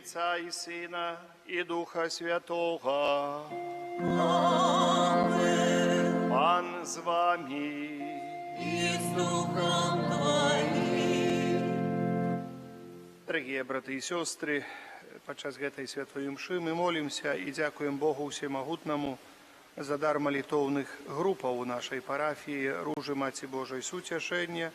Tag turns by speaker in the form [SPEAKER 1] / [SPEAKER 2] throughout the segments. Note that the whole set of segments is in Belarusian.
[SPEAKER 1] Отца и Сына, и Духа Святого.
[SPEAKER 2] Амин.
[SPEAKER 1] Пан з вами.
[SPEAKER 2] И с Духом Твоим.
[SPEAKER 1] Дорогие браты и сестры, подчас гэтай святой мшы мы молимся и дякуем Богу Всемогутному за дар молитовных группаў у нашей парафии Ружи Маці Божай Суцяшэння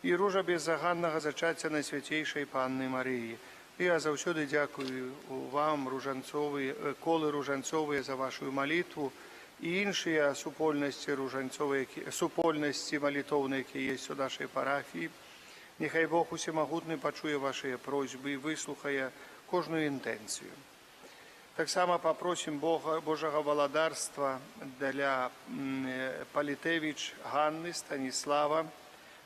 [SPEAKER 1] и Ружа беззаганнага зачаття Найсвятейшай Панны Марыі. Я заўсёды дзякую вам, ружанцовыя, колы ружанцовыя, за вашу молитву и іншыя супольнасці молитовныя, якія есть у нашей парафии. Нехай Бог Усемагутны пачуе ваши просьбы и выслухае кожную інтэнцыю. Таксама попросим Божага валадарства для Палітэвіч Ганны, Станіслава,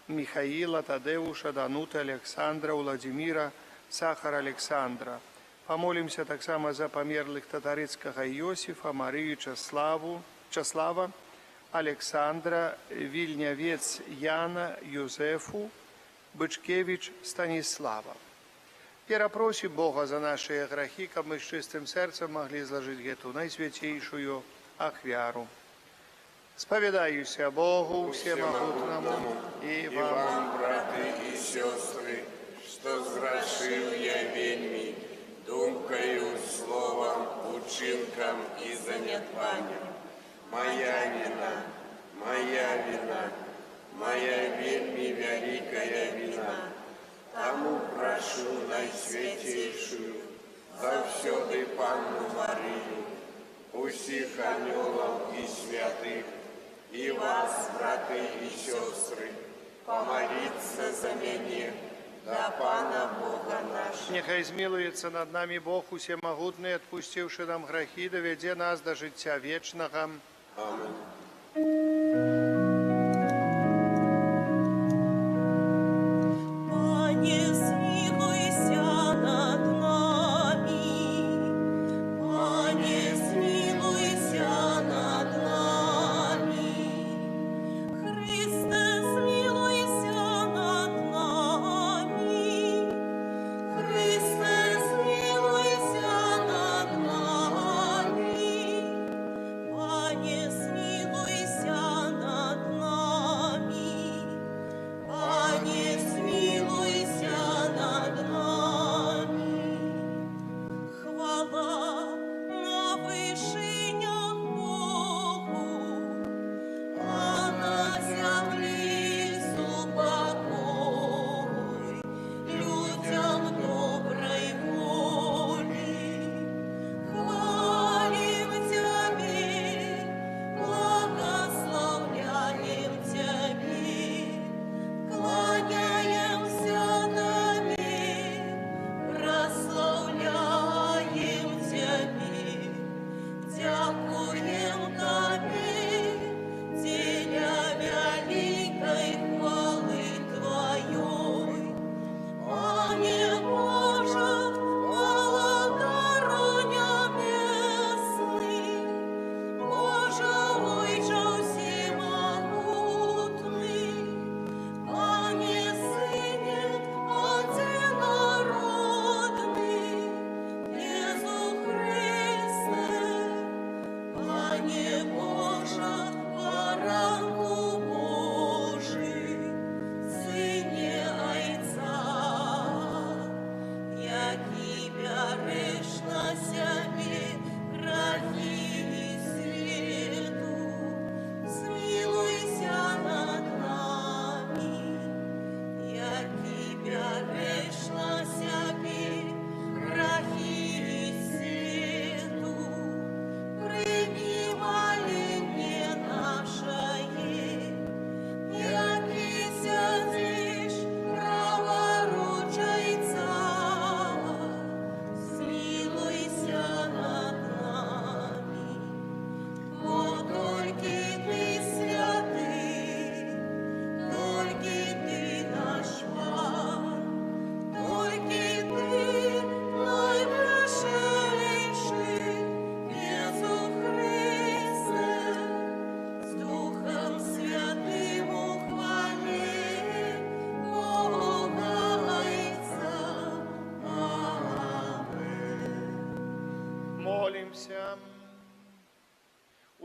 [SPEAKER 1] Михаила, Тадеуша, Дануты, Александра, Владимира, Сахара Александра. Помолимся таксама за памерлых татарыцкага Иосифа, Марию Часлава, Александра, Вильнявец Яна, Юзефу, Бычкевич Станислава. Перапросим Бога за наши грехи, каб мы с чистым сердцем могли изложить эту наисвятейшую ахвяру. Споведаюся Богу Всемогутному и вам,
[SPEAKER 3] браты и сестры, что зграшил я вельми, думкою, словом, учинком и занятванием. Моя вина, моя вельми великая вина. Тому прошу Найсвятейшую, завсёды Панну Марию, усіх анёлов и святых, и вас, браты и сестры, помолиться за меня, да Пана Бога нашего.
[SPEAKER 1] Нехай змилуется над нами Бог Усемогутный, отпустивший нам грехи, доведе нас до життя вечного.
[SPEAKER 3] Аминь.
[SPEAKER 2] Пане, смилуйся над нами. Пане, смилуйся над нами. Христе, смилуйся над нами. Христе, смилуйся над нами. Пане, смилуйся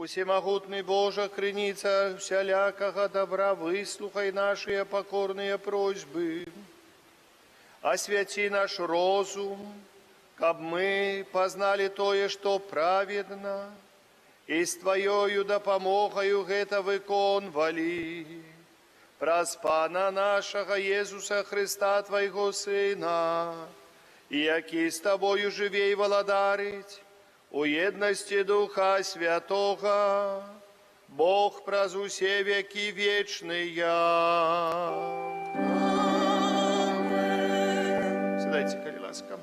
[SPEAKER 1] Усемогутный Боже, крыница всялякого добра, выслухай наши покорные просьбы. Освяти наш розум, каб мы познали тое, что праведно, и с Твоею допомогою гэта выконвали. Праз Пана нашего Иисуса Христа, Твоего Сына, и які с Тобою живей владарить, у едности Духа Святого, Бог праз усе веки вечные. Сідайте, коли ласка.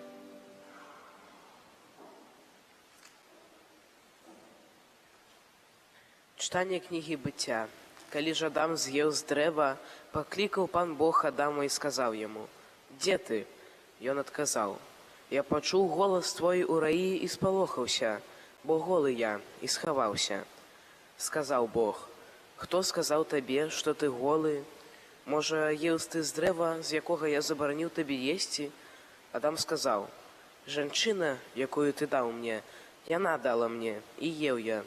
[SPEAKER 4] Читання книги Быття. Калі ж Адам з'еў з дрэва, паклікаў пан Бог Адама і сказаў яму: «Дзе ты?» Ён адказаў: «Я пачуў голас твой у раі і спалохаўся, бо голы я, і схаваўся». Сказаў Бог: «Хто сказаў табе, што ты голы? Можа, еў ты з дрэва, з якога я забараніў табе есці?» Адам сказаў: «Жанчына, якую ты даў мне, яна дала мне, і еў я».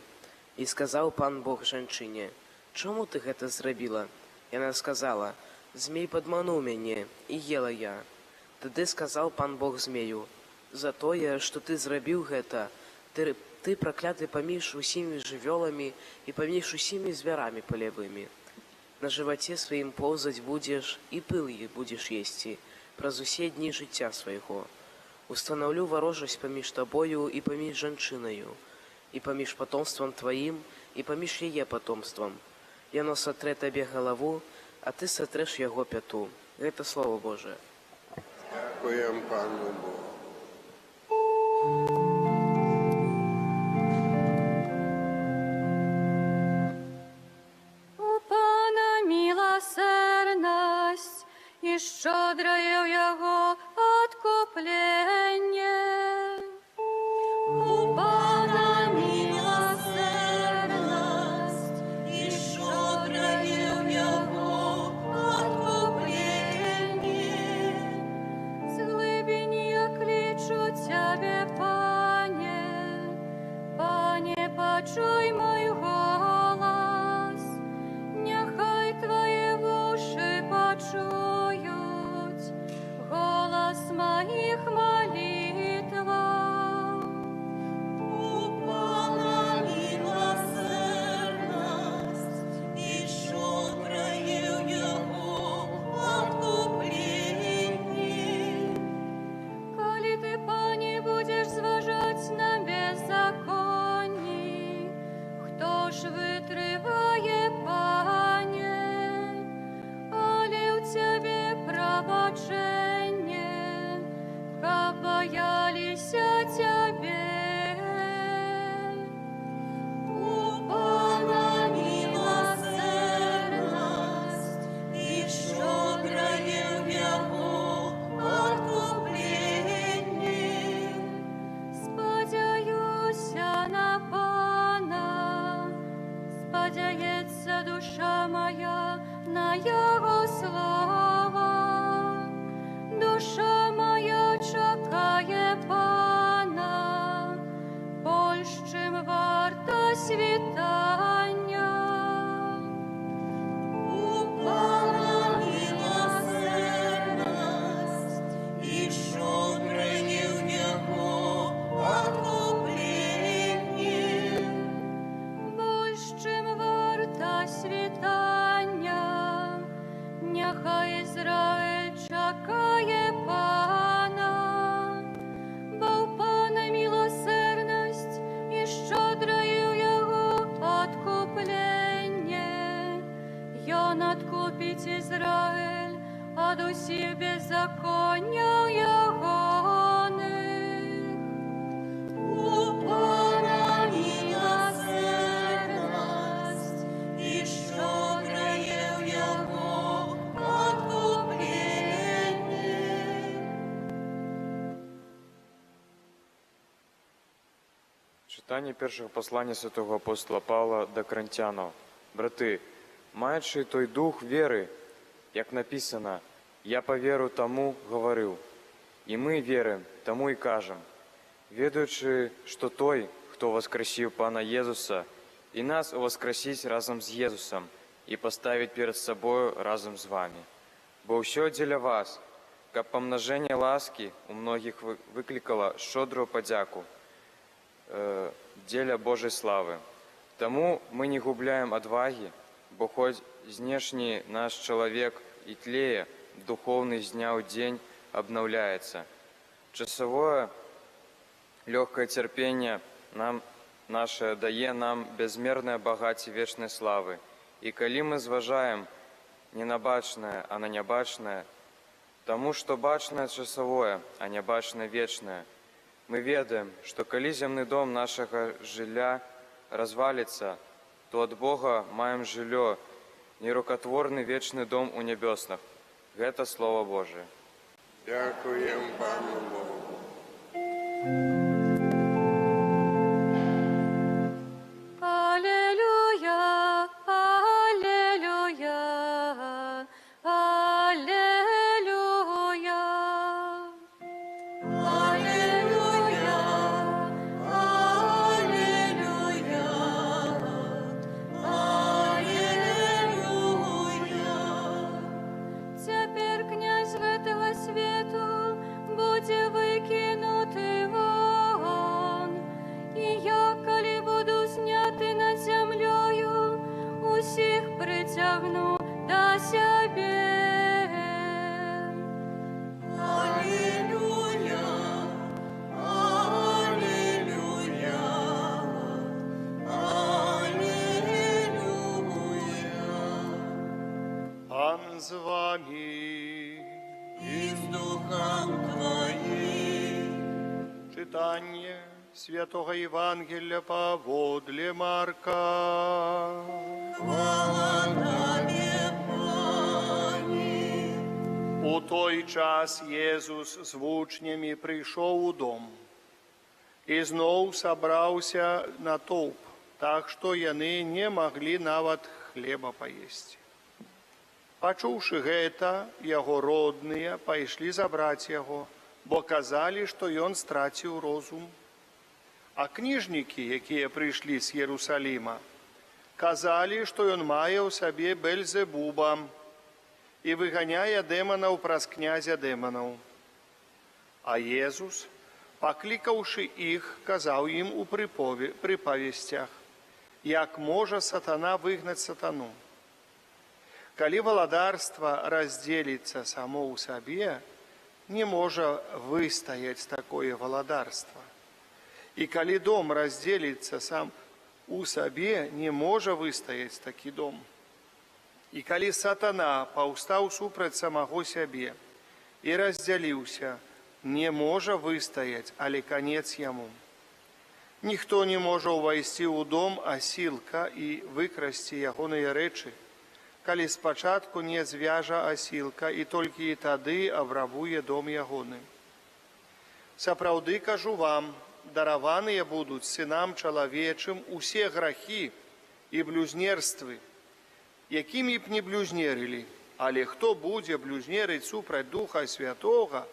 [SPEAKER 4] І сказаў пан Бог жанчыне: «Чаму ты гэта зрабіла?» Яна сказала: «Змей падмануў мяне, і ела я». Тады сказаў пан Бог змею: «За тое, што ты зрабіў гэта, ты пракляты паміж усімі жывёламі і паміж усімі звярамі палявымі. На жываце сваім поўзаць будзеш, і пыл будзеш есці праз усе дні жыцця свайго. Устанаўлю варожасць паміж табою і паміж жанчынаю, і паміж патомствам тваім, і паміж яе патомствам. Яно сатрэ табе галаву, а ты сатрэш яго пяту». Гэта Слово Божие.
[SPEAKER 3] Дякуємо Пану Богу.
[SPEAKER 2] У Пана милосердность, и щедрое Его откупление. У Пана милосердность, и щедрое Его откупление. З глибин я кличу Тебе, Пане, Пане, почуй мой голос, нехай Твої вуші почують голос моїх молитв. У Пана милосердность, и щедрое Его откупление. Коли ты, Пане, будешь зважать на беззаконні, хто ж витриває, Пане? Але у Тебе пробачення, ка боялися Тебе. У Пана милосердность, и щедрое Его откупление. Сподяюся на Пана, сподяється душа моя на Його слово. Душа моя чекає Пана, больш, чим варта світання. У Пана милосердность, и щедрое Его откупление. Больш, чим варта світання, нехай Ізраїль чекає Пана, бо в Пана милосердность, і щедрое Його откуплення. Ён откупить Ізраїль от усіх беззаконня ягоних. У Пана милосердность, и щедрое Его откупление.
[SPEAKER 5] Читання першого послання святого апостола Павла до Коринтянов. Брати, маючи той дух віри, як написано: «Я по віру тому говорив», і ми віримо, тому і кажемо, ведаючи, що той, хто воскресив Пана Єсуса, і нас уваскрасіць разам з Езусам і паставіць перад сабою разам з вамі. Бо ўсё дзеля вас, каб памнажэнне ласкі у многіх выклікала шчодрую падзяку дзеля Божай славы. Таму мы не губляем адвагі, бо хоць знешні наш чалавек і тлее, духоўны з дня ў дзень абнаўляецца. Часовое лёгкае цярпенне наше дае нам бязмернае багацце вечнай славы. І калі мы зважаем не на бачнае, а на нябачнае, таму што бачнае часовое, а нябачнае вечнае, мы ведаем, што калі зямны дом нашага жылля разваліцца, то ад Бога маем жыллё, нерукотворны вечны дом у нябёснах. Гэта Слово Божие.
[SPEAKER 3] Дякуємо Пану Богу.
[SPEAKER 2] Аллилуйя, аллилуйя, аллилуйя. Аллилуйя, аллилуйя, аллилуйя. Теперь князь этого свету будет выкинутый вон, и я, коли буду зняты над землею, усіх притягну до себе. Аллилуйя, аллилуйя, аллилуйя.
[SPEAKER 1] Пан з вами.
[SPEAKER 2] И с духом Твоим.
[SPEAKER 1] Читання Святого Євангелія поводле Марка.
[SPEAKER 2] Хвала Тебе, Пані.
[SPEAKER 1] У той час Єсус з вучнями прийшов у дом і знов собрався натовп, так що яны не могли нават хлеба поесть. Пачуўшы гэта, яго родныя пайшлі забраць яго, бо казалі, што ён страціў розум. А кніжнікі, якія прыйшлі з Єрусаліма, казалі, што ён мае ў сабе Бельзебуба і выганяе дэманаў праз князя дэманаў. А Езус, паклікаўшы іх, казаў ім у прыпавесцях, як можа сатана выгнаць сатану. Калі валадарства раздзеліцца само ў сабе, не можа выстаяць такое валадарства. І калі дом раздзеліцца сам у сабе, не можа выстаяць такі дом. І калі сатана паўстаў супраць самого сябе і раздзяліўся, не можа выстаяць, але канец яму. Ніхто не можа ўвайсці ў дом асілка і выкрасці ягоныя рэчы, калі спачатку не звяжа асілка і толькі тады абрабуе дом ягоны. Сапраўды кажу вам, дараваныя будуць сынам чалавечым усе грахі і блюзнерствы, якімі б не блюзнерылі, але хто будзе блюзнерыць супраць Духа Святога,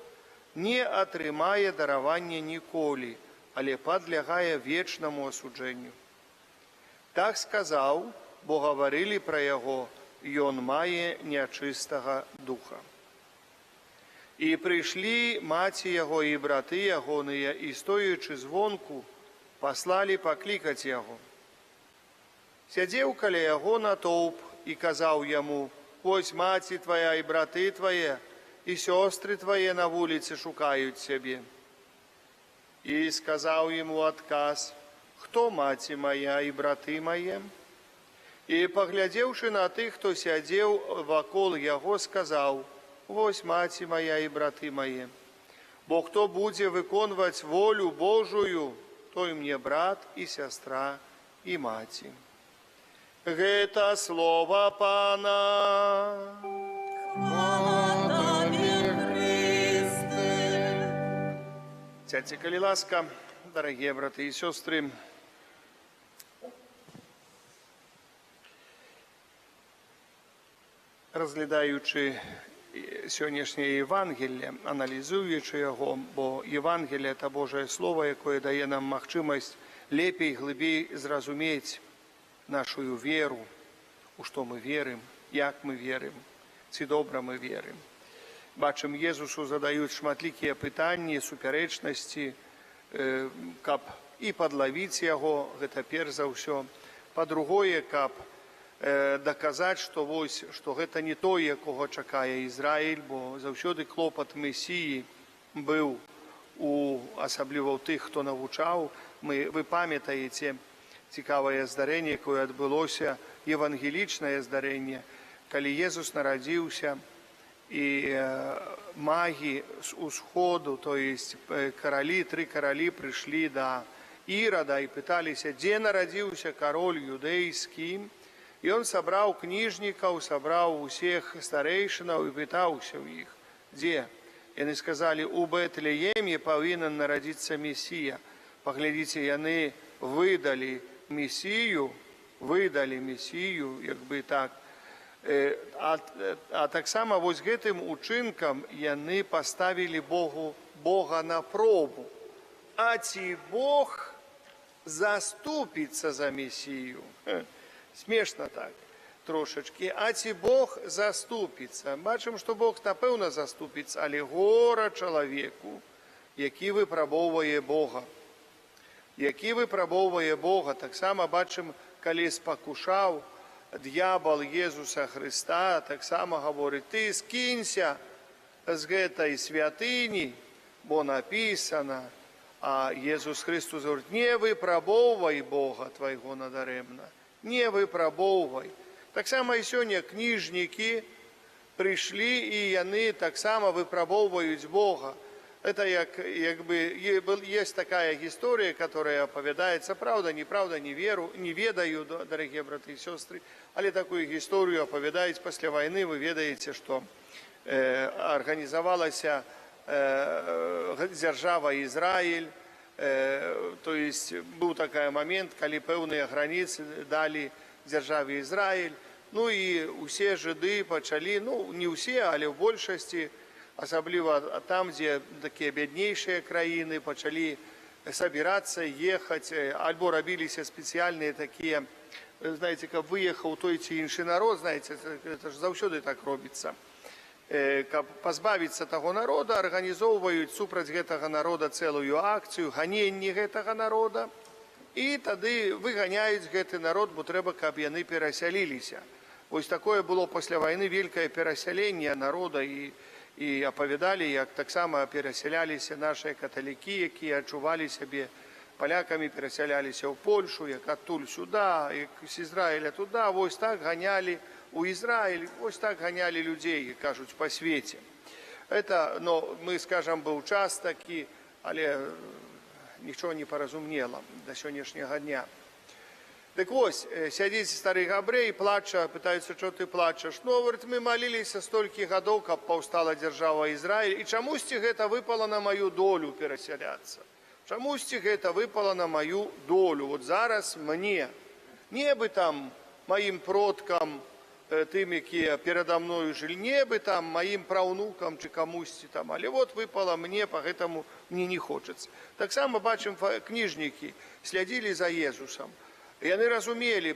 [SPEAKER 1] не атрымае даравання ніколі, але падлягае вечнаму асуджэнню. Так сказаў, бо гаварылі пра яго, ён мае нячыстага духа. І прыйшлі маці яго і браты ягоныя, і стоячы звонку, паслалі паклікаць яго. Сядзеў каля яго натоўп і казаў яму: «Вось маці твая і браты твае, і сёстры твае на вуліцы шукаюць цябе». І сказаў ему адказ: «Хто маці моя і браты мае?» І, паглядзеўшы на тых, хто сядзеў вакол яго, сказаў: «Вось маці моя і браты мае. Бо хто будзе выконваць волю Божую, той мне брат і сястра і маці». Гэта слова Пана.
[SPEAKER 2] Хвала Тебе, Христе.
[SPEAKER 1] Сядьте, калі ласка, дарагія браты і сёстры. Разглядаючы сённяшняе Євангелле, аналізуючы яго, бо Євангелле – это Божае Слово, якое дае нам магчымасць лепей, глыбей зразумець нашу веру, у што мы верым, як мы верым, ці добра мы верым. Бачым, Езусу задаюць шматлікія пытанні, супярэчнасці, каб і падлавіць яго, гэта перш за ўсё. Па-другое, каб даказаць, што гэта не той, якога чакае Ізраіль, бо заўсёды клопат Месіі быў асабліва ў тых, хто навучаў. Вы памятаеце цікавае здарэнне, якое адбылося, евангелічнае здарэнне, калі Езус нарадзіўся, і магі з усходу, то есть тры каралі прыйшлі да Ірада і пыталіся, дзе нарадзіўся кароль юдэйскі. І ён сабраў кніжнікаў, сабраў усіх старэйшынаў і пытаўся ў іх, дзе? Яны сказалі, у Бэтлееме павінен нарадзіцца Месія. Паглядзіце, яны выдалі Месію, як бы так. А таксама вось гэтым учынкам яны паставілі Бога на пробу. А ці Бог заступіцца за Месію? Смешна так трошачкі. А ці Бог заступіцца? Бачым, што Бог, напэўна, заступіцца, але гора чалавеку, які выпрабоўвае Бога. Таксама бачым, калі спакушаў д'ябал Езуса Хрыста, таксама гаворыць, ты скінься з гэтай святыні, бо напісана. А Езус Христос говорит, не выпрабоўвай Бога твайго надарэмна. Не выпрабоўвай. Таксама і сёння кніжнікі прыйшлі, і яны таксама выпрабоўваюць Бога. Это есть такая история, которая оповедается, правда, неправда, не ведаю, дорогие браты и сестры, але такую историю оповедается после войны. Вы ведаете, что организовалась держава Израиль, то есть был такой момент, когда певные границы дали державе Израиль, ну и все жиды почали, ну не все, але в большасці, асабліва там, дзе такія бяднейшыя краіны, пачалі сабірацца, ехаць, альбо рабіліся спецыяльныя такія, знаеце, каб выехаў той ці іншы народ, знаеце, это ж заўсёды так робіцца. Каб пазбавіцца таго народа, арганізоўваюць супраць гэтага народа цэлую акцыю, ганенні гэтага народа, і тады выганяюць гэты народ, бо трэба, каб яны перасяліліся. Вось такое было пасля вайны вялікае перасяленне народа, і апавядалі, як таксама перасяляліся нашыя каталікі, якія адчувалі сябе палякамі, перасяляліся ў Польшу, як адтуль сюда, як з Ізраіля туда, вось так ганялі у Ізраіль, вось так ганялі людзей, кажуць, па свеце. Это, мы, скажам, быў час такі, але нічого не паразумнела да сённяшняга дня. Так вось, сядзіць стары габрэй, плача, пытаюцца, што ты плачаш. Ну, говорит, мы маліліся столькі гадоў, каб паўстала дзяржава Ізраіль, і чамусьці гэта выпала на маю долю перасяляцца. Чамусьці гэта выпала на маю долю. Вот зараз мне, не бы там маім продкам, тым, якія перада мною жылі, не бы там маім праўнукам ці камусьці там, але вот выпала мне, па гэтаму мне не хочацца. Таксама бачым, кніжнікі слядзілі за Езусам. Яны разумелі,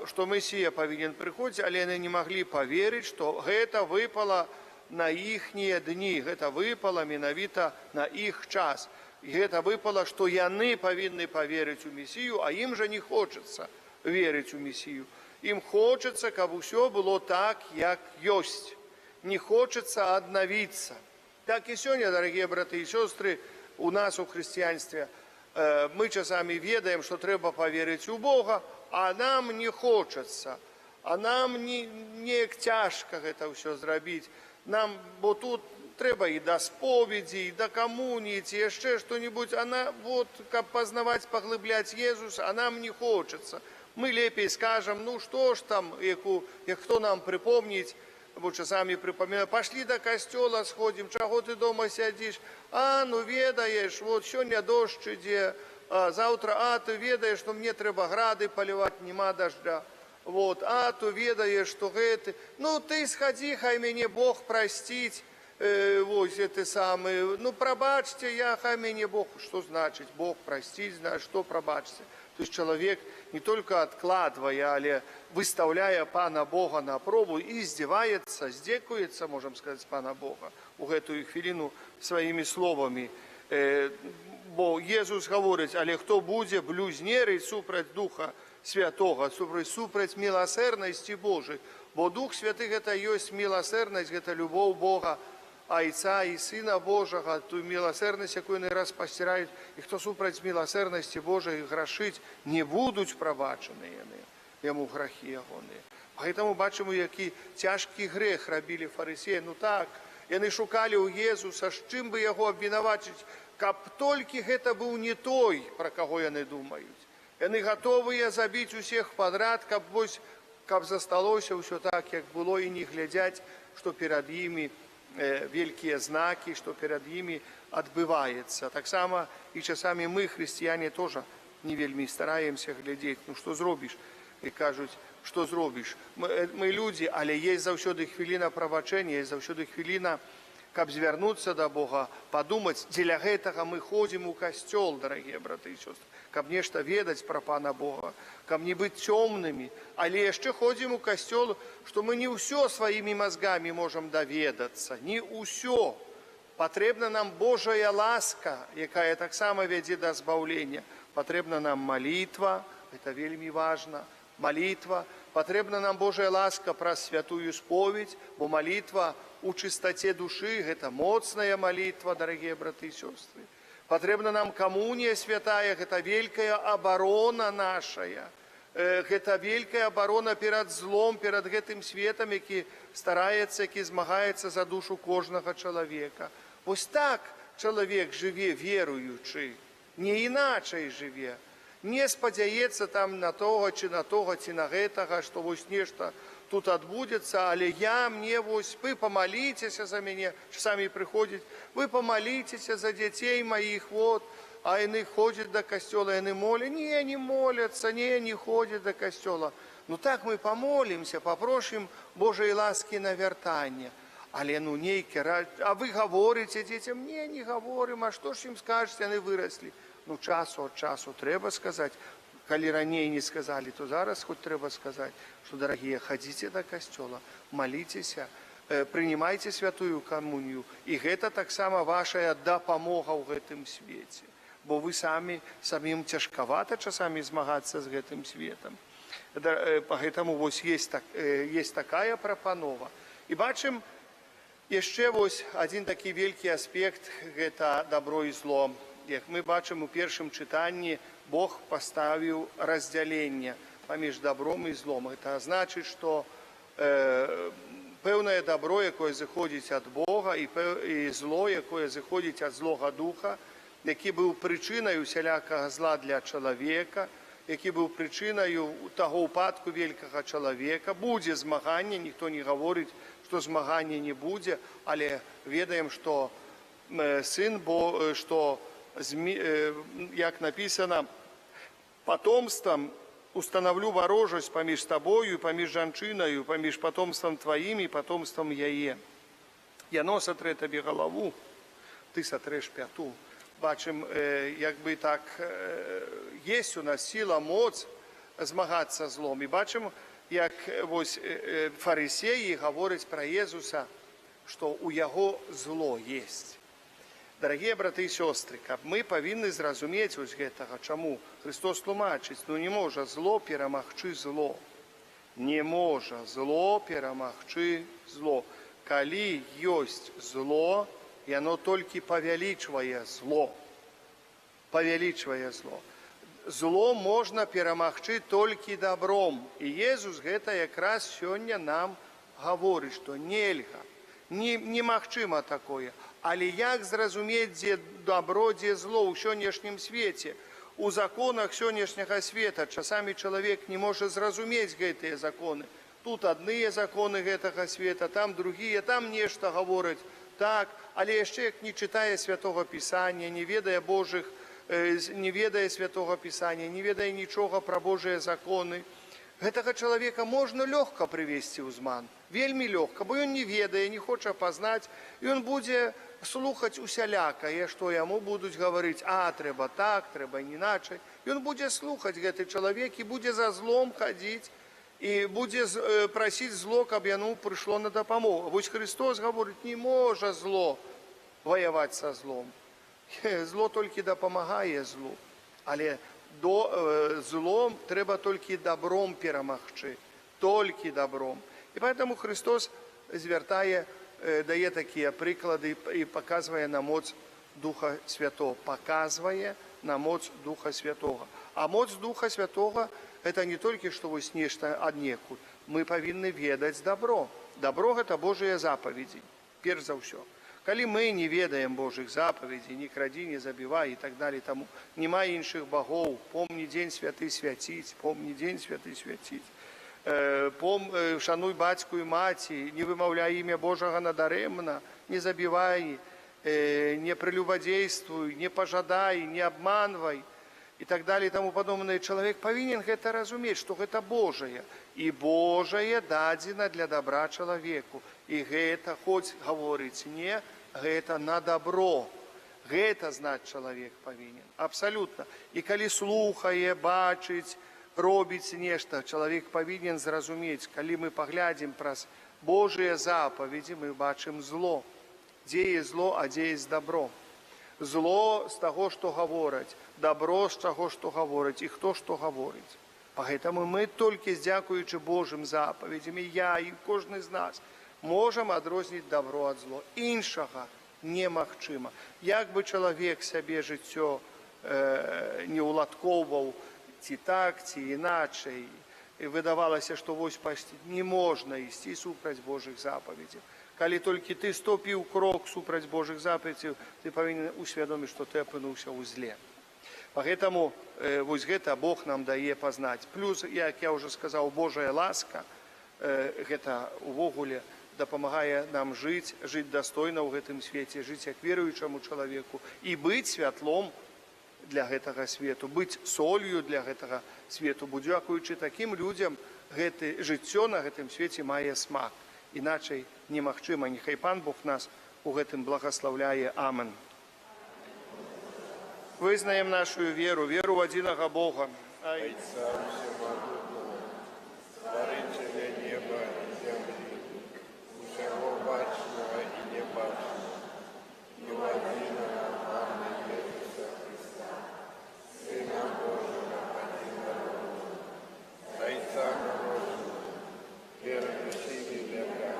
[SPEAKER 1] што Месія павінен прыходзіць, але яны не маглі паверыць, што гэта выпала на іхнія дні, гэта выпала менавіта на іх час. І гэта выпала, што яны павінны паверыць у Месію, а ім жа не хочацца верыць у Месію. Ім хочацца, каб усё было так, як ёсць. Не хочацца аднавіцца. Так і сёння, дарагія браты і сёстры, у нас у хрысціянстве мы часамі ведаем, што трэба паверыць у Бога, а нам не хочацца, а нам неяк цяжка гэта ўсё зрабіць. Бо тут трэба і да споведзі, і да камуніі, ці яшчэ што-небудзь, каб пазнаваць, паглыбляць Езуса, а нам не хочацца. Мы лепей скажам, ну што ж там, як хто нам прыпомніць, бо часамі прыпамінаю, пашлі да касцёла сходзім, чаго ты дома сядзіш? Ну ведаеш, вот сёння дождж ідзе, заўтра, ты ведаеш, што мне трэба грады паліваць, нема дажджа. Вот, ты ведаеш, што гэты, ну ты схадзі, хай мяне Бог прасціць, вось гэты самы, ну прабачце, хай мяне Бог, што значыць Бог прасціць, што прабачце? То есть человек не только откладывая, але выставляя Пана Бога на пробу и издевается, здекуется, можем сказать, с Пана Бога у гэтую хвилину своими словами. Бо Иисус говорит, але кто будет блюзнерить супрать Духа Святого, супрать милосердности Божией, бо Дух Святых это есть милосердность, это любовь Бога, Отца и Сына Божьего, ту милосердность, якую не раз постирают, и кто супрать милосердности Божией грошить, не будут пробачені ему грехи ягоні. Поэтому бачимо, який тяжкий грех робили фарисеї. Ну так, вони шукали у Єсуса, з чим би його обвинувачити, каб тільки гэта був не той, про кого вони думають. Вони готові забити усіх подряд, каб засталося все так, як було, і не глядять, що перед ними великие знаки, что перед ними отбывается. Так само и часами мы, христиане, тоже не вельми стараемся глядеть. Ну что зробишь? И кажут, что зробишь? Мы люди, але есть завсёды хвилина пробачения, есть завсёды хвилина, каб звернуться до Бога, подумать, для гэтага мы ходим у костёл, дорогие браты и сестры, каб нечто ведать про Пана Бога, каб не быть темными, але еще ходим у костёл, что мы не все своими мозгами можем доведаться, не все. Потребна нам Божая ласка, якая так само ведет до збавления. Потребна нам молитва, это вельми важно, молитва. Потребна нам Божая ласка про святую споведь, бо молитва у чистоте души, это моцная молитва, дорогие браты и сестры. Потребна нам коммуния святая, это великая оборона нашая. Это великая оборона перед злом, перед этим светом, який старается, який змагається за душу кожного чоловіка. Ось так чоловік живе віруючи, не іначе живе. Не сподяється там на того, чи на того, чи на гэтага, що ось нешта тут відбудеться, але мне ось, ви помоліться за мене, часами приходять, ви помоліться за дітей моїх, вот, а они ходят до костела, и они молят. Не молятся, не ходят до костела. Ну так мы помолимся, попросим Божьей ласки на вертание. Але ну нейки, а вы говорите детям? Не говорим, а что ж им скажете, они выросли. Ну часу от часу треба сказать. Коли ранее не сказали, то зараз хоть треба сказать, что, дорогие, ходите до костела, молитесь, принимайте святую коммунию. И это так само ваша допомога в этом свете. Бо ви самим тяжковато часами змагатися з гэтым светом. Поэтому ось есть такая пропанова. І бачимо ще ось один такий великий аспект – це добро і зло. Як ми бачимо у першому читанні, Бог поставив розділення поміж добром і злом. Це значить, що певне добро, яке заходить від Бога, і зло, яке заходить від Злого Духа, який був причиною всілякого зла для чоловіка, який був причиною того упадку великого чоловіка. Буде змагання, ніхто не говорить, що змагання не буде, але ведаємо, що син, що, як написано, потомством установлю ворожесть поміж тобою і поміж жанчиною, поміж потомством твоїм і потомством яє. Яно сотре тобі голову, ти сотреш п'яту. Бачимо, якби так, є у нас сила, моць змагатися з злом. І бачимо, як ось фарисеї говорять про Єсуса, що у його зло є. Дорогі брати і сестри, ми повинні зрозуміти ось гэтага. Чому? Христос тлумачить, ну не може зло перемогти зло. Не може зло перемогти зло. Коли є зло, и оно только повеличивает зло. Повеличивает зло. Зло можно перемогти только добром. И Иисус это как раз сегодня нам говорит, что нельга. Немагчыма такое. Але як зразумець, где добро, где зло у сённяшнім свете? У законах сённяшняга света часами человек не может зразумець гэтыя законы. Тут одни законы гэтага света, там другие, там нешта говорить. Так, але яшчэ як не читая Святого Писания, не ведая Божих, не ведая Святого Писания, не ведая нічога про Божие законы, гэтага чалавека можна лёгка прывесці ў зман, вельмі лёгка, бо ён не ведае, не хоча пазнаць, і ён будзе слухаць усялякае, што яму будуць гаварыць, трэба так, трэба іначай. Ён будзе слухаць гэты чалавек і будзе за злом хадзіць, і будзе прасіць зло, каб яно прыйшло на дапамогу. Вось Христос гаворыць, не можа зло ваяваць са злом. Зло толькі дапамагае злу, але злом трэба толькі добром перамагчы, толькі добром. І поэтому Христос звяртае, дае такія прыклады і паказвае на моц Духа Святого. Паказвае на моц Духа Святого. А моц Духа Святого – это не толькі што вось нешта аднекуль. Мы павінны ведаць добро. Добро – гэта Божыя запаведзі, перш за ўсё. Калі мы не ведаем Божых запаведзей, не крадзі, не забівай і так далее, таму няма іншых багоў, помні дзень святы свяціць, помні дзень святы свяціць. Шануй бацьку і маці, не вымаўляй імя Божага надарэмна, не забівай, не прелюбадзействуй, не пажадай, не абманвай і так далее, таму падобнае. Чалавек павінен гэта разумець, што гэта Божае, і Божае дадзена для добра чалавеку. І гэта, хоць гаворыць не, гэта на добро. Гэта знаць чалавек павінен, абсалютна. І калі слухае, бачыць, робіць нешта, чалавек павінен зразумець, калі мы паглядзім праз Божыя запаведзі, мы бачым зло. Дзе є зло, а дзе є добро. Зло з таго, што гавораць, добро з таго, што гавораць, і хто што гаворыць. Поэтому мы толькі дзякуючы Божым запаведзям, і я, і кожны з нас, можам адрозніць добро ад зло. Іншага немагчыма. Як бы чалавек сябе жыццё не уладкоўваў, ці так, ці іначай, і выдавалася, што вось не можна ісці супраць Божых запаведзяў. Калі толькі ты ступіў крок супраць Божых запаведзяў, ты павінен усвядоміць, што ты апынуўся ў зле. Поэтому вось гэта Бог нам дае пазнаць. Плюс, як я ўжо сказаў, Божая ласка, гэта увогуле дапамагае нам жыць дастойна ў гэтым свеце, жыць як веруючаму чалавеку і быць святлом для гэтага свету, быць солью для гэтага свету. Бо дзякуючы такім людзям гэта жыццё на гэтым свеце мае смак. Іначай немагчыма. Няхай Пан Бог нас у гэтым благаслаўляе. Амен. Вызнаем нашу веру в адзінага Бога.
[SPEAKER 3] Отца Всемогутного, Творителя неба и земли, всего бачного и небачного, и в одиного Пана Иисуса Христа, Сына Божьего, одинородного, Отца Народного, первосильного,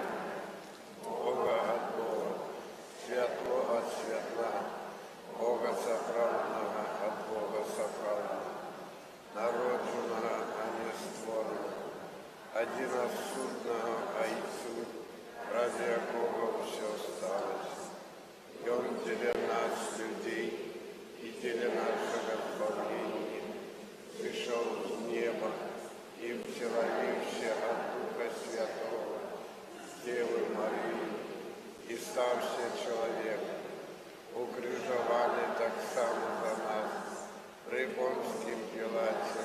[SPEAKER 3] Бога от Бога, Святого от Светла, Бога соправленного от Бога соправленного, народженого, а не створенного, одиносудного, а и суд, ради якого все сталось. И Он для нас, людей, и для нашего избавления, пришел с неба и вселивший от Духа Святого, Девы Марии, и ставший человеком, укрижований так само за нас, при Понтскім Пілаті,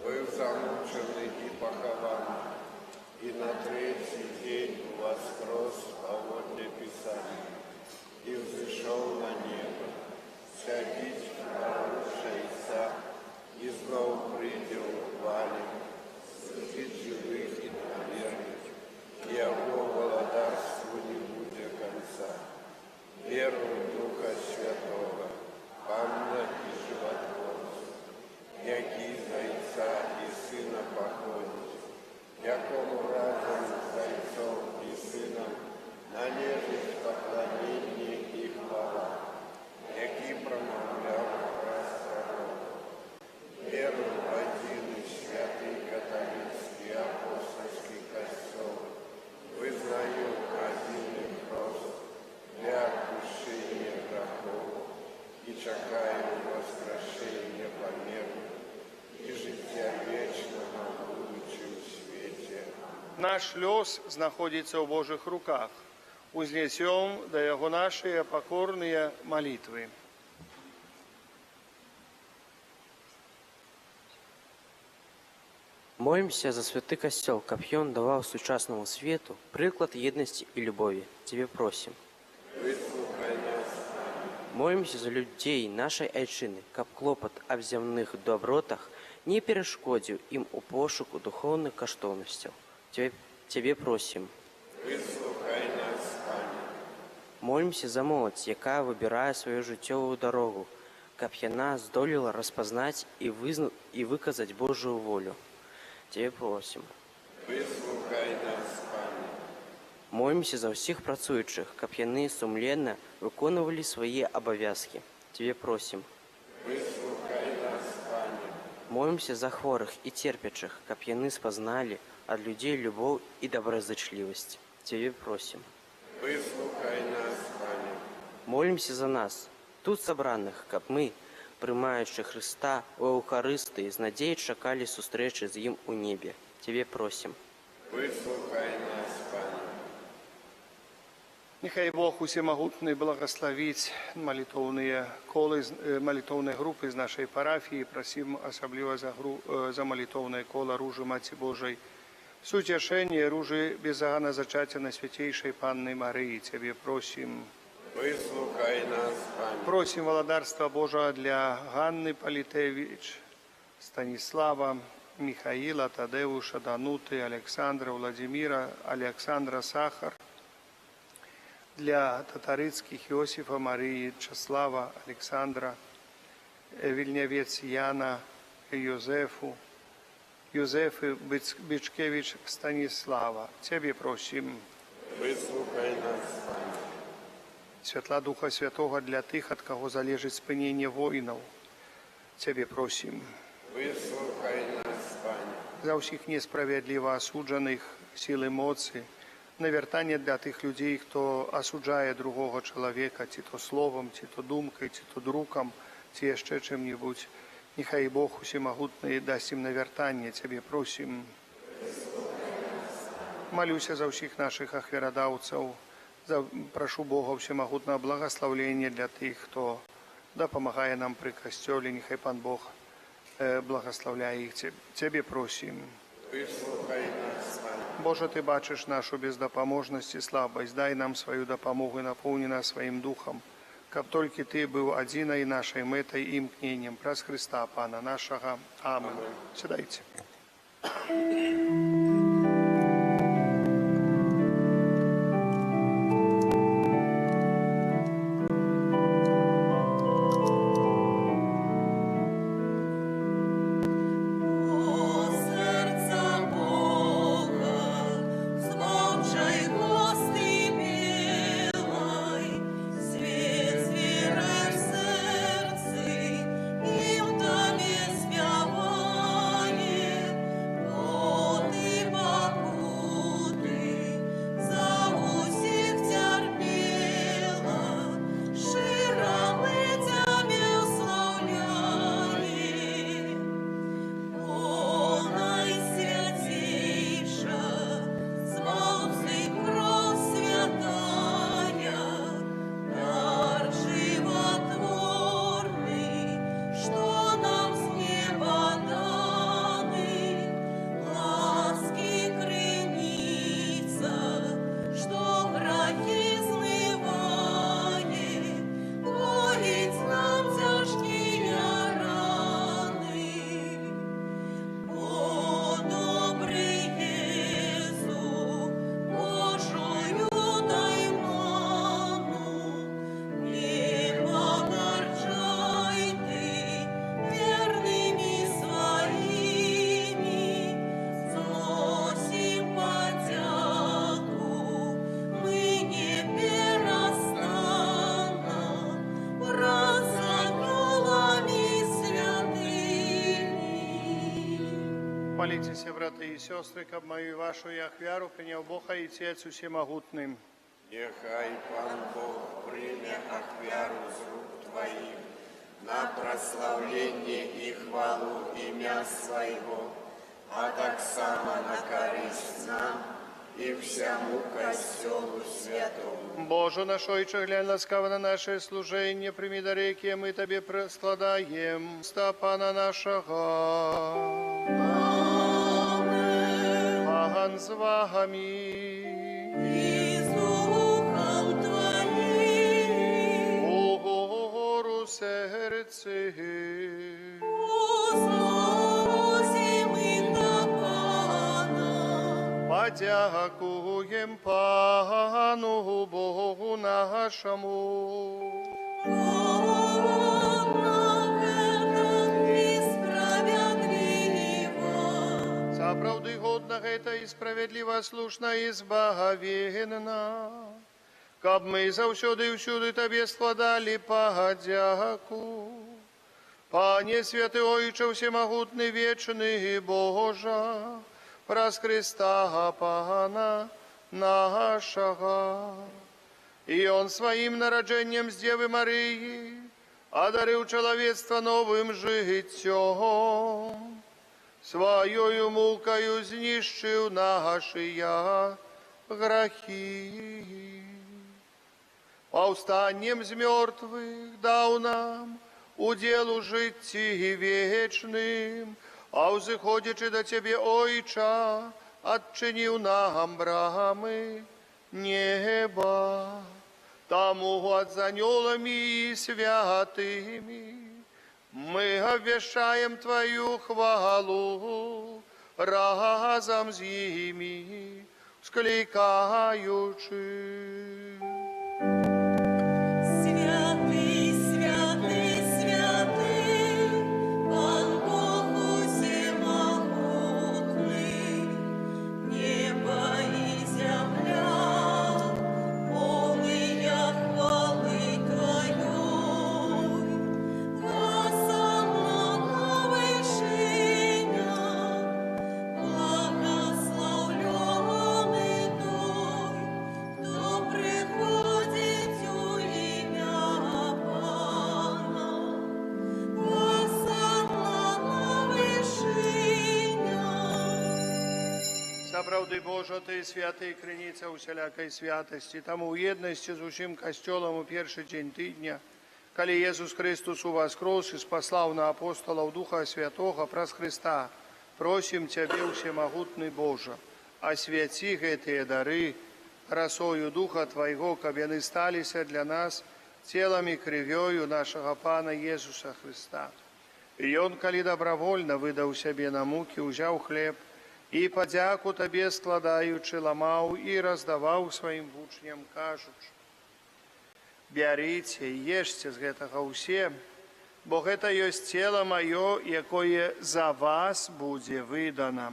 [SPEAKER 3] був замучений і похований, і на третій день воскрес поводле Писания, и взошел на небо, сядить нарушайся, и снова придет в хвале, судить живых и неверных, и его володарству не будет конца. Верую Духа Святого, Пана и Животворца, який Зайца и Сына походит, якому разом с Зайцом и Сыном належит поклонение и хвала, який промовлял пророк. Верую в один святый католический апостольский костел, вызнаю один Христ для отпущения грехов и чекаю воскрешения померных и життя вечного, будучи в свете.
[SPEAKER 1] Наш лёс знаходзіцца ў Божых руках. Узнесем да Яго нашыя пакорныя малітвы.
[SPEAKER 6] Молимся за святый костел, каб ён даваў сучаснаму свету прыклад еднасці і любові. Тебе просім.
[SPEAKER 3] Выслухай нас,
[SPEAKER 6] Молимся за людзей нашай айчыны, каб клопат аб зямных добротах не перашкодзіў ім у пошуку духоўных каштоўнасцяў. Тебе просім.
[SPEAKER 3] выслухай нас, Пане.
[SPEAKER 6] Молимся за моладзь, якая выбірае сваю жыццёвую дарогу, каб яна здолела распазнаць і выказаць Божую волю. Тебе просім.
[SPEAKER 3] Выслухай нас, Пане.
[SPEAKER 6] Молимся за ўсіх працуючых, каб яны сумленна выконвалі свае абавязкі. Тебе просім.
[SPEAKER 3] Выслухай нас, Пане.
[SPEAKER 6] Молимся за хворых і церпячых, каб яны спазналі ад людзей любоў і добразычлівасць. Тебе просім.
[SPEAKER 3] Выслухай нас, Пане.
[SPEAKER 6] Молимся за нас, тут сабраных, каб мы, прымаючы Хрыста у Эўхарыстыі, з надзеяй чакалі сустрэчы з ім у небе. Тебе просім.
[SPEAKER 3] Выслухай нас, Пане.
[SPEAKER 1] Нехай Бог усемагутны благословіць молитовные колы, молитовные группы з нашей парафії. Просім асабліва за молитовное коло Ружи Маці Божой. Суцешение Ружи беззагана зачаття Найсвятейшей Панны Марии. Тебе просим.
[SPEAKER 3] Выслухай нас, Пане.
[SPEAKER 1] Просим володарства Божия для Ганны Политевич, Станислава, Михаила, Тадеуша, Дануты, Александра, Владимира, Александра Сахар, для татарицких Иосифа, Марии, Чеслава, Александра, Вильнявец Яна, Юзефу, Юзефы Бичкевич, Станислава. Тебе просим.
[SPEAKER 3] Выслухай нас, Пане.
[SPEAKER 1] Святла Духа Святого для тих, от кого залежить спинення воїнів. Тебе просим.
[SPEAKER 3] Выслухай нас, Пане.
[SPEAKER 1] За всіх несправедливо осуджених сил емоцій, навертання для тих людей, хто осуджає другого чоловіка, ці то словом, ці то думкою, ці то друком, ці ще чим-небудь. Нехай Бог усемогутний дасть їм навертання. Тебе просим. Молюся за всіх наших ахвярадавців. Прошу Бога всемогутного благословения для тих, хто допомагає нам при костелі. Нехай Пан Бог благословляє їх. Тебе просим.
[SPEAKER 3] Выслухай нас, Пане.
[SPEAKER 1] Боже, Ти бачиш нашу бездопоможність і слабость. Дай нам свою допомогу і наповни нас своїм духом, каб тільки Ти був одиною нашою метою і імкненням. Праз Христа, Пана нашого. Амин. Сідайте.
[SPEAKER 2] О, серця Бога, звовчай гости білай, світ звіре в серці, і в тобі співає, о, ти покути, за усіх терпіла, щиро ми тебе славляє. О, найсвятейша, змовцей кров святая, дар животворный, что нам с неба данный, ласки крыница, что грехи змывает, гоить нам тяжкие раны. О, добрый Єсу, Божою дай ману, не погорчай ты верными своими, зносим подяку, мы не перестанно, враз за ангелами святыми.
[SPEAKER 1] Молитесь, брати і сестри, каб мою і вашу і ахвяру прийняв Бога і Отець усемогутним.
[SPEAKER 3] Нехай Пан Бог прийме ахвяру з рук Твоїх на прославление и хвалу имя Своего, а так само на користь нам и всему костелу святому.
[SPEAKER 1] Боже наш Отче, глянь ласкаво на наше служение, прими дари, які ми Тобі складаємо. Стапана нашого.
[SPEAKER 2] Аминь.
[SPEAKER 1] Пан з вами.
[SPEAKER 2] и с духом Твоим.
[SPEAKER 1] Угору серце.
[SPEAKER 2] Возносим и на Пана.
[SPEAKER 1] Подякуєм Пану Богу нашому. За правды годно это и справедливо, слушно и збагавенна. Каб мы заўсёды і ўсюды Табе складали подяку. Пане святы Ойче всемогутный, вечный Божа, праз Христа Пана нашего. И Он своим народжением с Девы Марии одарил человечество новым життєм. Своєю мукою знищив наші грехи. Повстанням з мертвих дав нам удел у житті вечним, а взыходячи до Тебе, Ойча, отчинив нам брамы неба. Тому от за анgelами и святыми мы обвещаем Твою хвалу разом с ними, скликаючи.
[SPEAKER 2] Святый, святый, святый, Пан Бог всемогутный, небо и земля, полные хвалы Твоей. Хосанна на вершиня, благословленный Той, кто приходит у имя Пана. Хосанна на вершиня.
[SPEAKER 1] Заправди Божа, Ти святий, криниця усілякої святості, тому у єдності з усім костьолом у перший день тижня, коли Єсус Христос у воскрес і спаслав на апостолов Духа Святого праз Христа, просим Тебе, всемогутный Боже, освяти эти дары росою Духа Твоего, каб яны сталися для нас телом и кровью нашего Пана Иисуса Христа. И Он, коли добровольно выдал себе на муки, узял хлеб, і подяку Табе складаючи, ламав і роздавав своїм вучням, кажучи: «Бярыце і ешце з гэтага ўсе, бо гэта ёсць цела маё, якое за вас будзе выдана».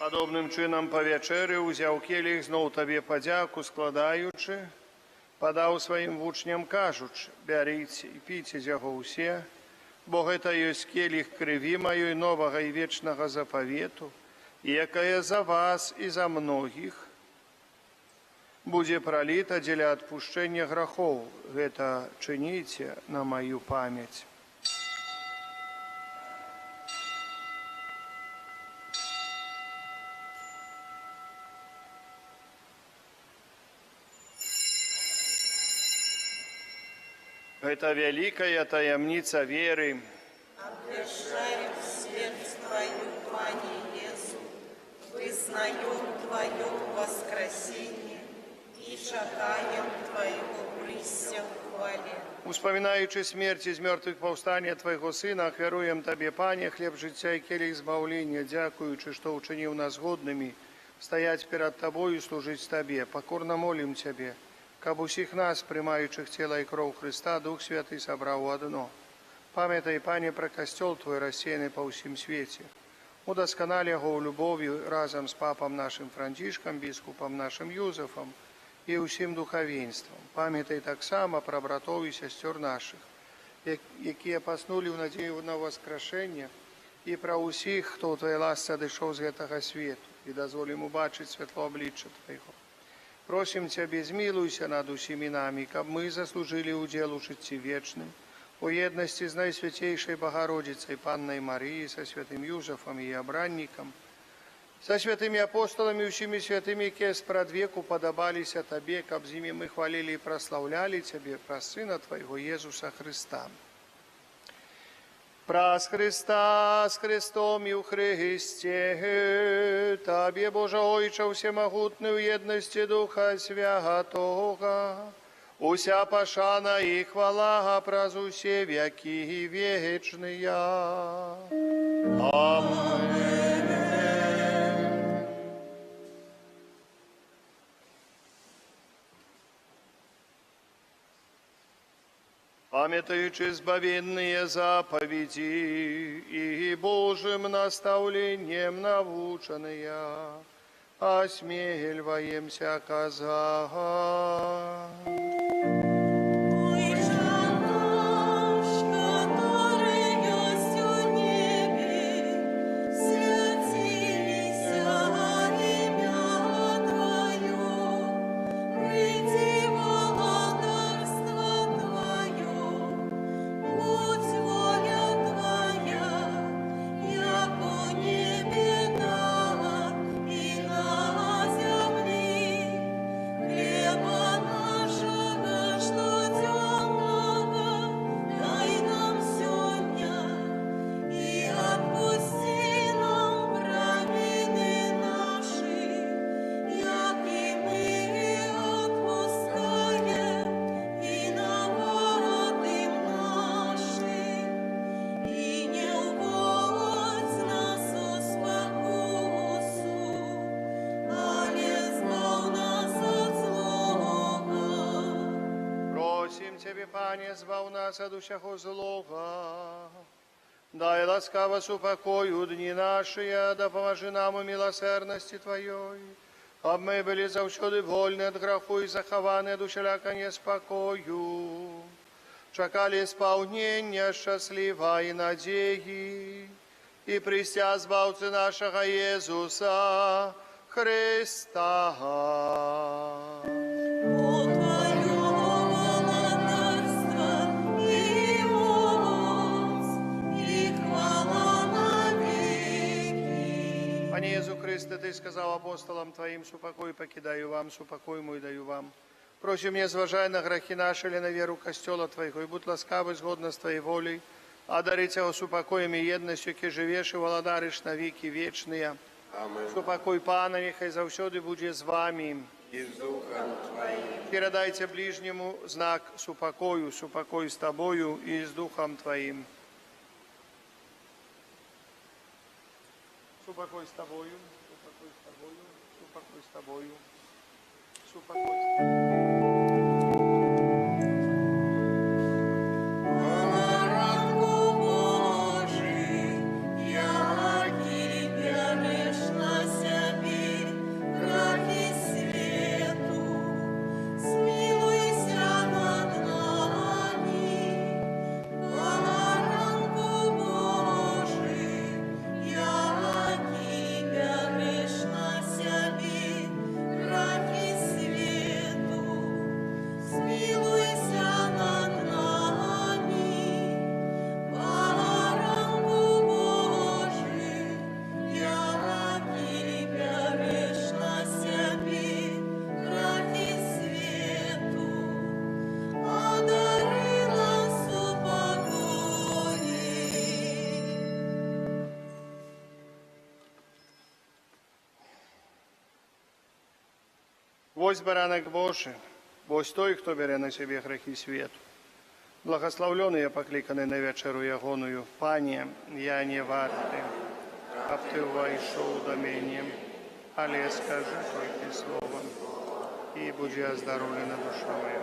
[SPEAKER 1] Падобным чынам па вячэры ўзяў келіх, зноў Табе падзяку складаючы, падаў сваім вучням, кажучы: «Бярыце і піце з яго ўсе, бо гэта ёсць келіх крыві маёй новага і вечнага запавету, якая за вас і за многіх будзе праліта дзеля адпушчэння грахоў. Гэта чыніце на маю памяць». Это великая таямница веры.
[SPEAKER 2] Обвешаем смерть Твою, Пане Иису, вызнаем Твое воскресение и шагаем Твоего прися в хвале.
[SPEAKER 1] Успоминаючи смерть из мертвых повстания Твоего Сына, ахвяруем Тебе, Пане, хлеб життя и келих збавления, дякуючи, что учинил нас годными стоять перед Тобою и служить Тебе. Покорно молим Тебе, каб усіх нас, приймаючих тіла і кров Христа, Дух Святий собрав у одно. Пам'ятай, Пане, про костел Твой, рассеянный по всім світі. Удосконали його у любові разом з папом нашим Францишком, біскупом нашим Юзефом і усім духовенством. Пам'ятай так само про братов і сестер наших, які поснули в надію на воскрешення, і про усіх, хто у Твоїй ласці дійшов з гэтага світу, і дозволим убачити світло обличчя Твоего. Просим Тебя, змилуйся над усіми нами, каб мы заслужили удел у житті вечным, у єдності з Найсвятейшей Богородицей, Панной Марією, со святым Юзефом и обранником, со святыми апостолами, всеми святыми, ке спрадвеку подобалися Тебе, каб з ними мы хвалили и прославляли Тебе, про Сына Твоего Иисуса Христа. Праз Христа, с Христом и у Христе, Тебе, Боже Ойче, всемогутный, в едности Духа Святого, уся пашана и хвала, праз усе веки вечные. Аминь. Памятаючи избавенные заповеди и Божьим наставлением наученные, осмеливаемся казать.
[SPEAKER 2] Ой, же наш, который есть у небе, святилися имя Твое, приди владарство Твое, будь воля Твоя, яко небе так и на земле. Хлеба нашего штоденного дай нам сегодня, и отпусти нам провины наши, яки мы отпускаем виноватым нашим. И не уводь нас в спокусу, але избав нас от злого.
[SPEAKER 1] Просим Тебе, Пане, збав нас от усякого злого. Дай ласкаво с упокою дни наши, да поможи нам у милосердности Твоей, об мы были завсёды вольны от греху и захованы от усяляка неспокою. Чекали исполнения счастливой надеи и пристя збавцы нашего Иисуса Христа.
[SPEAKER 2] О Твоё владарство и моц, и хвала навеки.
[SPEAKER 1] Пане Иисус Христе, Ты сказал апостолам Твоим, супокой покидаю вам, супокой мой даю вам. Просим, не зважай на грехи наши или на веру костела Твоего, и будь ласкавый згодно с Твоей волей, одарить его супокоем и едностью, ки живешь и владариш на веки вечные.
[SPEAKER 3] Аминь.
[SPEAKER 1] Супокой Пана, нехай завсёды будет с вами.
[SPEAKER 3] И с Духом Твоим.
[SPEAKER 1] Передайте ближнему знак супокою, супокой с Тобою и с Духом Твоим. Супокой с Тобою, супокой с Тобою, супокой с Тобою, супокой с Тобою.
[SPEAKER 2] Ранку Божий, яки береш на себе грехи свету, смилуйся над нами. Ранку Божий, яки береш на себе грехи свету, смилуйся над нами. Баранку Божий, яки береш на себе грехи свету, одари нас упокои.
[SPEAKER 1] Вось баранок Божий, вось той, хто бере на себе грехи свету. Благословленный я покликанный на вечеру ягоную. Пане, я не варты, каб Ты войшов до меня, але скажи только словом, и будь оздоровлена душа моя.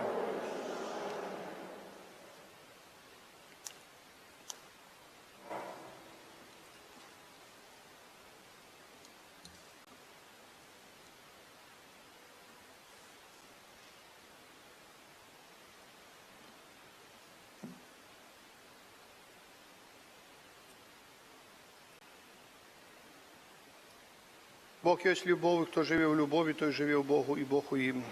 [SPEAKER 1] Бог есть любовь, кто живет в любови, той живет в Богу, и Бог у им.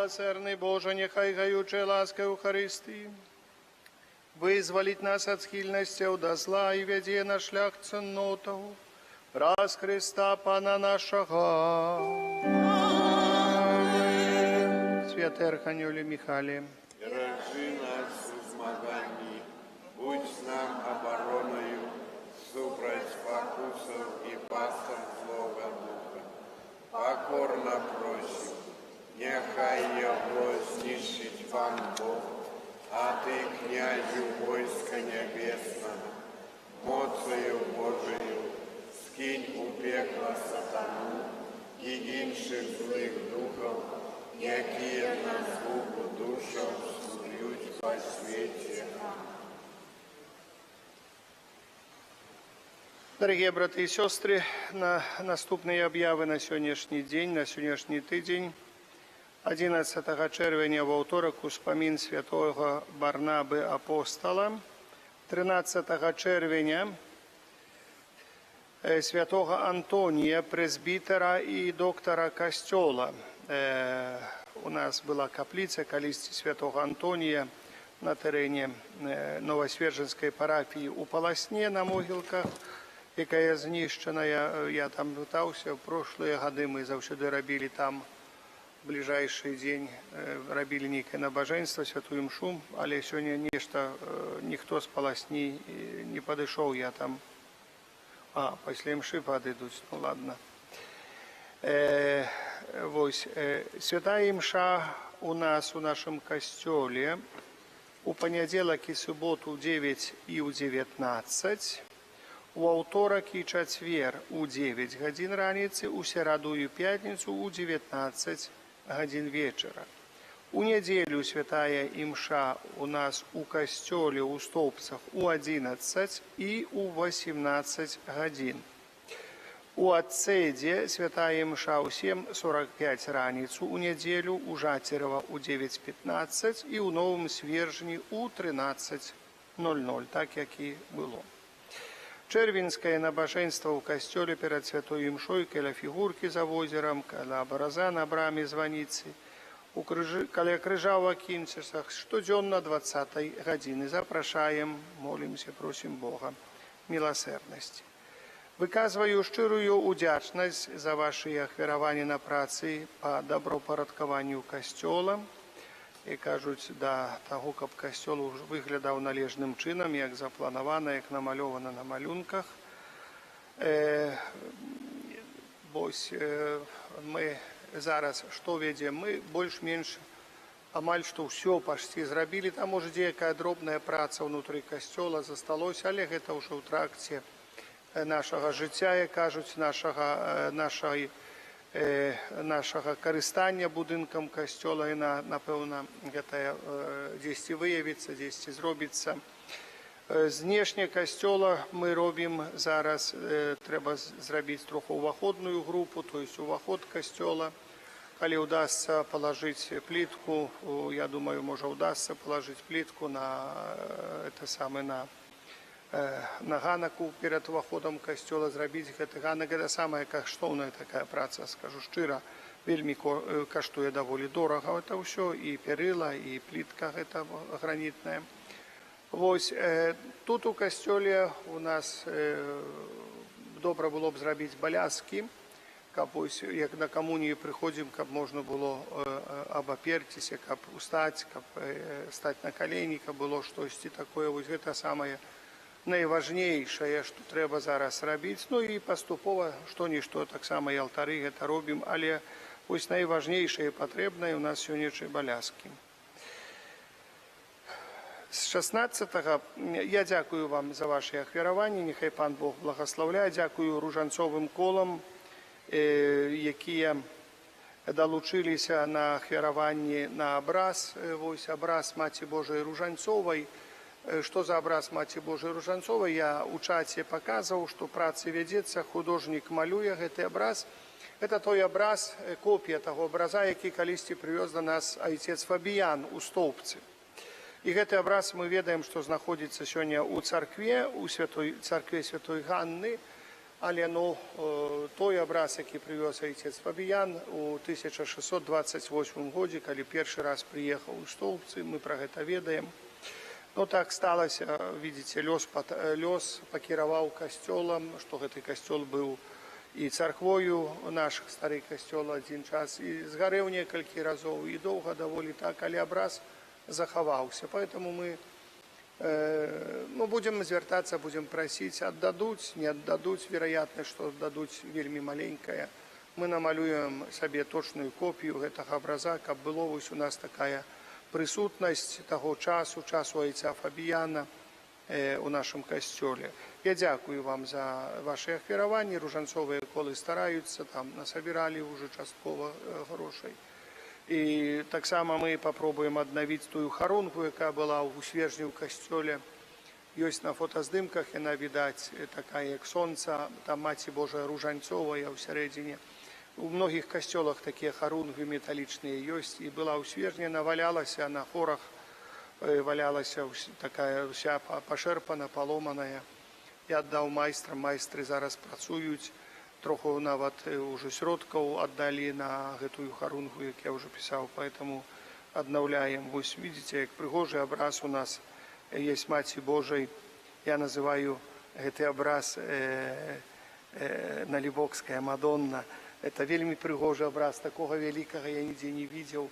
[SPEAKER 1] Милосердный Боже, нехай гаючая ласкою Христи, вызволить нас от схильности до зла и веде на шлях ценнотов, раз Христа Пана нашего. Святый Архангеле Михале,
[SPEAKER 3] Держи нас у змаганні, будь с нам обороною, супроть покусов и пастор злого духа. Покорно просим, нехай его знищить вам Бог, а ты, князю войска небесного, моцею Божию, скинь у пекла сатану и інших злих духов, які на звуку душам служать по свете.
[SPEAKER 1] Дорогие браты и сестры, на наступные объявы на сегодняшний день, на сегодняшний тыдзень, 11 червня во второк успомин святого Барнабы Апостола, 13 червня святого Антония, презбитера и доктора Костела. У нас была каплица колись святого Антония на терене Новосверженской парафии у Полосне на могилках, якая знищена. Я там пытался. В прошлые годы мы завсюди робили там в ближайший день, робили некое набоженство, святую мшу, але сёння нешта ніхто з Полосні не подышоў, я там, пасля мшы падыдуць, ну ладно. Вось, святая мша у нас у нашым касцёле у панядзелак і суботу ў 9 і ў 19, у аўторак і чацвер у 9 гадзін раніцы, у сераду і пятніцу у 19 гадзін вечара. У нядзелю святая імша у нас у касцёле у Стоўбцах у 11 і у 18 гадзін. У Адцэдзе святая імша ў 7:45 раніцу, у нядзелю у Жацерава у 9:15 і ў Новым Свержні у 13:00, так як і было. Чэрвеньскае набажэнства ў касцёле перад святой імшой каля фігуркі за возерам, каля абраза на браме званіцы, каля крыжа ў Акінцісах, штодзённа 20 гадзіны. Запрашаем, молімся, просім Бога міласэрнасці. Выказваю шчырую ўдзячнасць за вашы ахвяраванні на працы па добраўпарадкаванню касцёла. І кажуць, да таго, каб касцёл выглядаў належным чынам, як запланавана, як намалёвана на малюнках. Вось мы зараз што ведзем? Мы больш-менш амаль што ўсё пачці зрабілі. Там, можа, дзеякая дробная праца ўнутры касцёла засталося, але гэта ўжо ў тракце нашага жыцця, як кажуць, нашага карыстання будынкам касцёла, і напэўна гэта дзесьці выявіцца, дзесьці зробіцца. Знешне касцёла мы робім зараз, трэба зрабіць троху ўваходную групу, то есть уваход касцёла. Калі ўдасца палажыць плітку, я думаю, можа ўдасца палажыць плітку на ганаку перад уваходам касцёла, зрабіць гэты ганак. Гэта самая каштоўная такая праца, скажу шчыра, вельмі каштуе даволі дорага гэта ўсё, і перыла, і плітка гэта гранітная. Вось тут у касцёле у нас добра было б зрабіць баляскі, каб вось як на камуніі прыходзім, каб можна было абаперціся, каб устаць, каб стаць на калені, каб было штосьці такое. Вось гэта самае найважнейшае, што трэба зараз рабіць. Ну і паступова што-нішто, таксама і алтары гэта робім, але вось найважнейшае патрэбнае у нас сённяшнія баляскі. З 16-го я дзякую вам за ваши ахвяраванні, нехай пан Бог благословляе. Дзякую ружанцовым колам, якія далучыліся на ахвяраванні на абраз. Вось абраз Маці Божай Ружанцовай. Што за абраз Маці Божай Ружанцовай? Я у чаце паказваў, што праца вядзецца, художнік малюе гэты абраз. Гэта той абраз, копія таго абраза, які калісьці прывёз да нас айцец Фабіян у Стоўбцы. І гэты абраз мы ведаем, што знаходзіцца сёння ў царкве, у царкве святой Ганны. Але той абраз, які прывёз айцец Фабіян у 1628 годзе, калі першы раз прыехаў у Стоўбцы, мы пра гэта ведаем. Так сталася, видите, лёс пакіраваў касцёлам, што гэты касцёл быў і царквою, наш стары касцёл адзін час, і згарэў некалькі разоў, і доўга даволі так, але абраз захаваўся. Поэтому мы будем звяртацца, будем прасіць, аддадуць, не аддадуць, вероятнасць, што аддадуць вельмі маленькая. Мы намалюем сабе точную копію гэтага абраза, каб было вось у нас такая прысутнасць таго часу айца Фабіяна у нашым касцёле. Я дзякую вам за ваши ахвяраванні, ружанцовыя колы стараюцца, там насабіралі ўжо часткова грошай. І таксама мы папробуем аднавіць тую харонку, якая была ў снежні ў касцёле. Ёсць на фотаздымках, яна відаць такая, як сонца, там Маці Божая ружанцовая ў сярэдзіне. У многіх касцёлах такія харунгі металічныя ёсць, і была ў снежні, яна валялася на хорах, валялася такая вся пашэрпана, паломаная. Я аддаў майстрам, майстры зараз працуюць, троху нават уже сродкаў аддалі на гэтую харунку, як я уже пісаў, поэтому аднаўляем. Вось видите, як прыгожы абраз у нас есть Маці Божай. Я называю гэты абраз Налібокская Мадонна. Это вельмі прыгожы абраз, такога вялікага я нідзе не видел.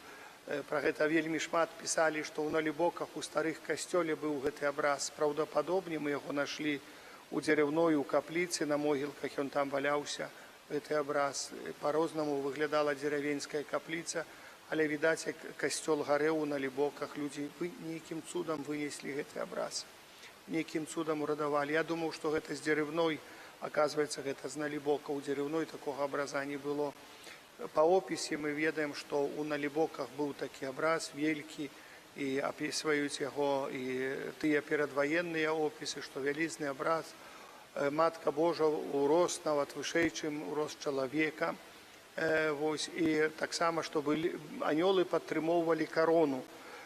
[SPEAKER 1] Пра гэта вельмі шмат пісалі, што ў Налібоках у старых касцёле быў гэты абраз. Праўдападобне мы яго нашлі у дзераўной, у капліцы, на могілках ён там валяўся, гэты абраз. Па-рознаму выглядала дзеравенская капліца, але відаць, як касцёл гарэў у Налібоках, людзі нейкім цудам вынеслі гэты абраз, нейкім цудам урадавалі. Я думаў, што гэта з дзераўной, оказывается, гэта з Налібока. У дзераўной такога абраза не было. Па опісе мы ведаем, што у Налібоках быў такі абраз велькі, і апісваюць яго і тыя перадваенныя опісы, што вялізны абраз, Матка Божа ўрос нават вышэй, чым ўрос чалавека. І таксама, што анёлы падтрымоўвалі карону.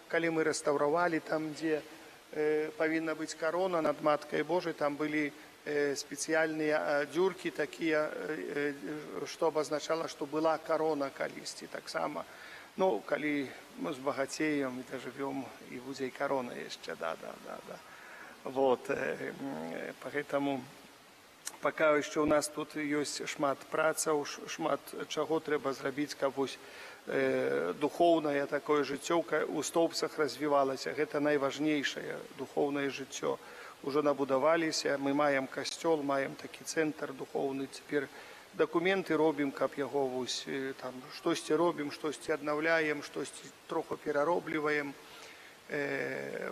[SPEAKER 1] Калі мы рэстаўравалі там, дзе павінна быць карона над Маткай Божай, там былі спецыяльныя дзюркі такія, што абазначала, што была карона калісьці. Таксама, калі мы збагацеем і дажывём, і будзе і карона яшчэ, да. Поэтому пака яшчэ ў нас тут ёсць шмат працаў, шмат чаго трэба зрабіць, каб вось духоўнае такое жыццё у Стоўбцах развівалася. Гэта найважнейшае духоўнае жыццё. Ужо набудаваліся, мы маем касцёл, маем такі цэнтр духоўны. Цяпер дакументы робім, каб яго вось там штосьці робім, штосьці аднаўляем, штосьці троху пераробліваем.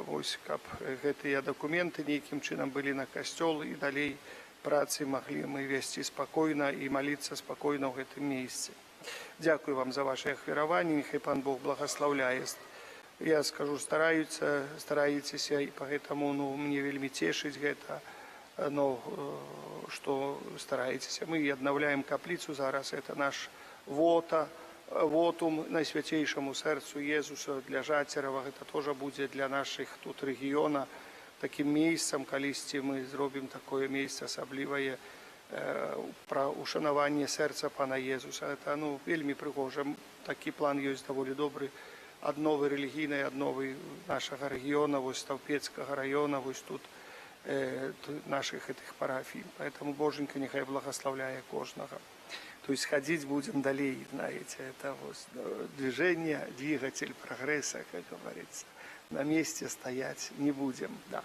[SPEAKER 1] Вось каб гэтыя дакументы нейкім чынам былі на касцёл, і далей працы маглі мы весці спакойна і маліцца спакойна ў гэтым месцы. Дзякую вам за ваши ахвяраванні, няхай пан Бог благаслаўляе. Я скажу, стараецеся, і поэтому мне вельмі цешыць гэта, што стараецеся. Мы аднаўляем капліцу зараз, это наш вотум найсвяцейшаму сэрцу Езуса для Жацерава. Гэта тоже будзе для нашых тут рэгіёна такім месцам, калісьці мы зробім такое месца асаблівае пра ушанаванне сэрца пана Езуса. Это вельмі прыгожа. Такі план ёсць даволі добры. Адновы рэлігійнай адновы нашага рэгіёна, вось Стаўпецкага раёна, вось тут наших этих парафій. Поэтому Боженька нехай благословляє кожного. То есть ходить будем далее, знаете, это вот движение, двигатель прогресса, как говорится. На месте стоять не будем, да.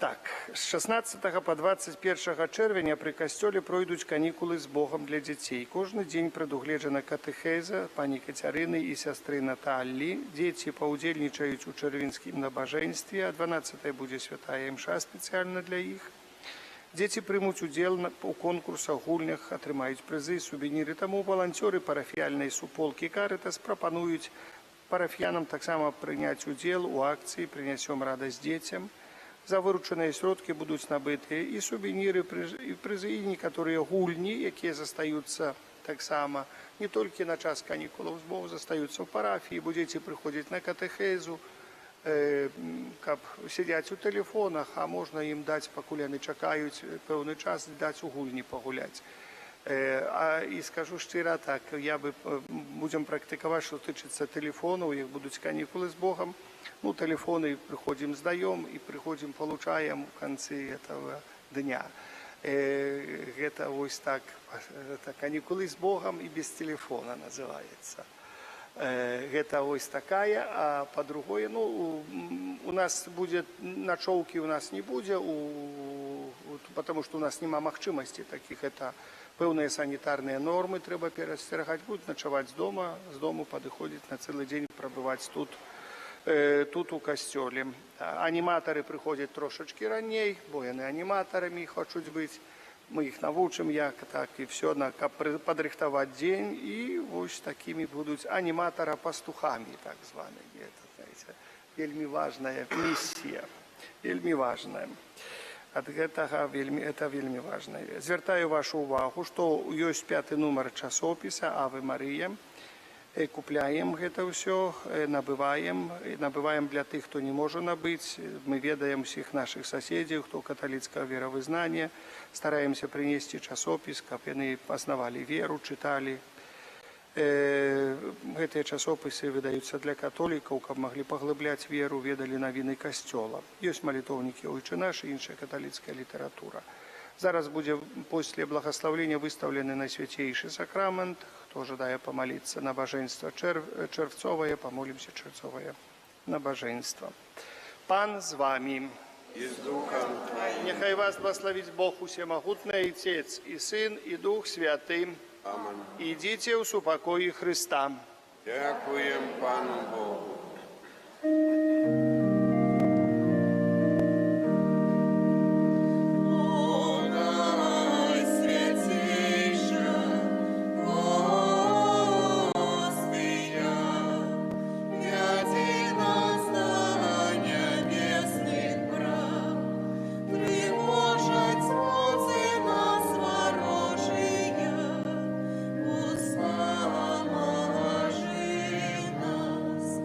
[SPEAKER 1] Так, з 16 по 21 чэрвеня пры касцёле пройдуць канікулы з Богом для дзяцей. Кожны дзень прадугледжана катэхеза пані Кацярыны і сястры Наталлі. Дзеці паўдзельнічаюць у чэрвеньскім набажэнстве, а 12 будзе святая імша спецыяльна для іх. Дзеці прымуць удзел у конкурсах, гульнях, атрымаюць прызы, сувеніры. Таму валанцёры парафіяльнай суполкі Карытас прапануюць парафіянам таксама прыняць удзел у акцыі «Прынясём радасць дзецям». За выручаныя сродкі будуць набытыя і сувеніры, і прызы, і некаторыя гульні, якія застаюцца таксама не толькі на час канікулаў з Богом, застаюцца ў парафіі, будзеце прыходзіць на катэхезу, каб сядзяць у тэлефонах, а можна ім даць, пакуль яны чакаюць пэўны час, даць у гульні пагуляць. І скажу шчыра так, я бы будзем практыкаваць, што тычыцца тэлефонаў, іх будуць канікулы з Богам. Ну, тэлефоны прыходзім, здаём і прыходзім, получаем у канцы этого дня. Гэта вось так, канікулы з Богам і без тэлефона называецца. Гэта вось такая, а па-другое, ну, у нас будзе, начоўкі у нас не будзе, потому што у нас няма магчымасці такіх, это пэўныя санітарныя нормы трэба перасцерагаць, будуць начаваць з дому падыходзіць на цэлы дзень, прабываць тут у касцёле. Аніматары прыходзяць трошачкі раней, бо яны аніматарамі хочуць быць. Мы іх навучым, як так, і все, каб падрыхтаваць дзень, і вось такімі будуць аніматара-пастухамі, так званымі. Это, знаете, вельмі важная місія, вельмі важная. Ад гэтага это вельмі важна. Звяртаю вашу увагу, што ёсць 5-й нумар часопіса «Аве Марія». Купляем гэта ўсё, набываем для тых, хто не можа набыць. Мы ведаем усіх нашых суседзяў, хто каталіцкага веравызнання. Стараемся прынесці часопіс, каб яны пазнавалі веру, чыталі. Гэтыя часопісы выдаюцца для католікаў, каб маглі паглыбляць веру, ведалі навіны касцёла. Ёсць малітоўнікі «Ойче наш» і іншая каталіцкая літаратура. Зараз будзе після благословлення выстаўлены Найсвятейшы сакрамент. Хто жадае памаліцца набажэнства чэрвцовае, памолімся чэрвцовае набажэнства. Пан з вамі.
[SPEAKER 3] И с Духом Твоим.
[SPEAKER 1] Нехай вас благословить Бог Усемогутный, Отец и Сын, и Дух Святый.
[SPEAKER 3] Аминь.
[SPEAKER 1] Идите в супокои Христа.
[SPEAKER 3] Дякуем Пану Богу.
[SPEAKER 2] О, Найсвятейша Гостия, вяди нас на небесных брах, тревожить слезы нас ворожия, уста можи нас.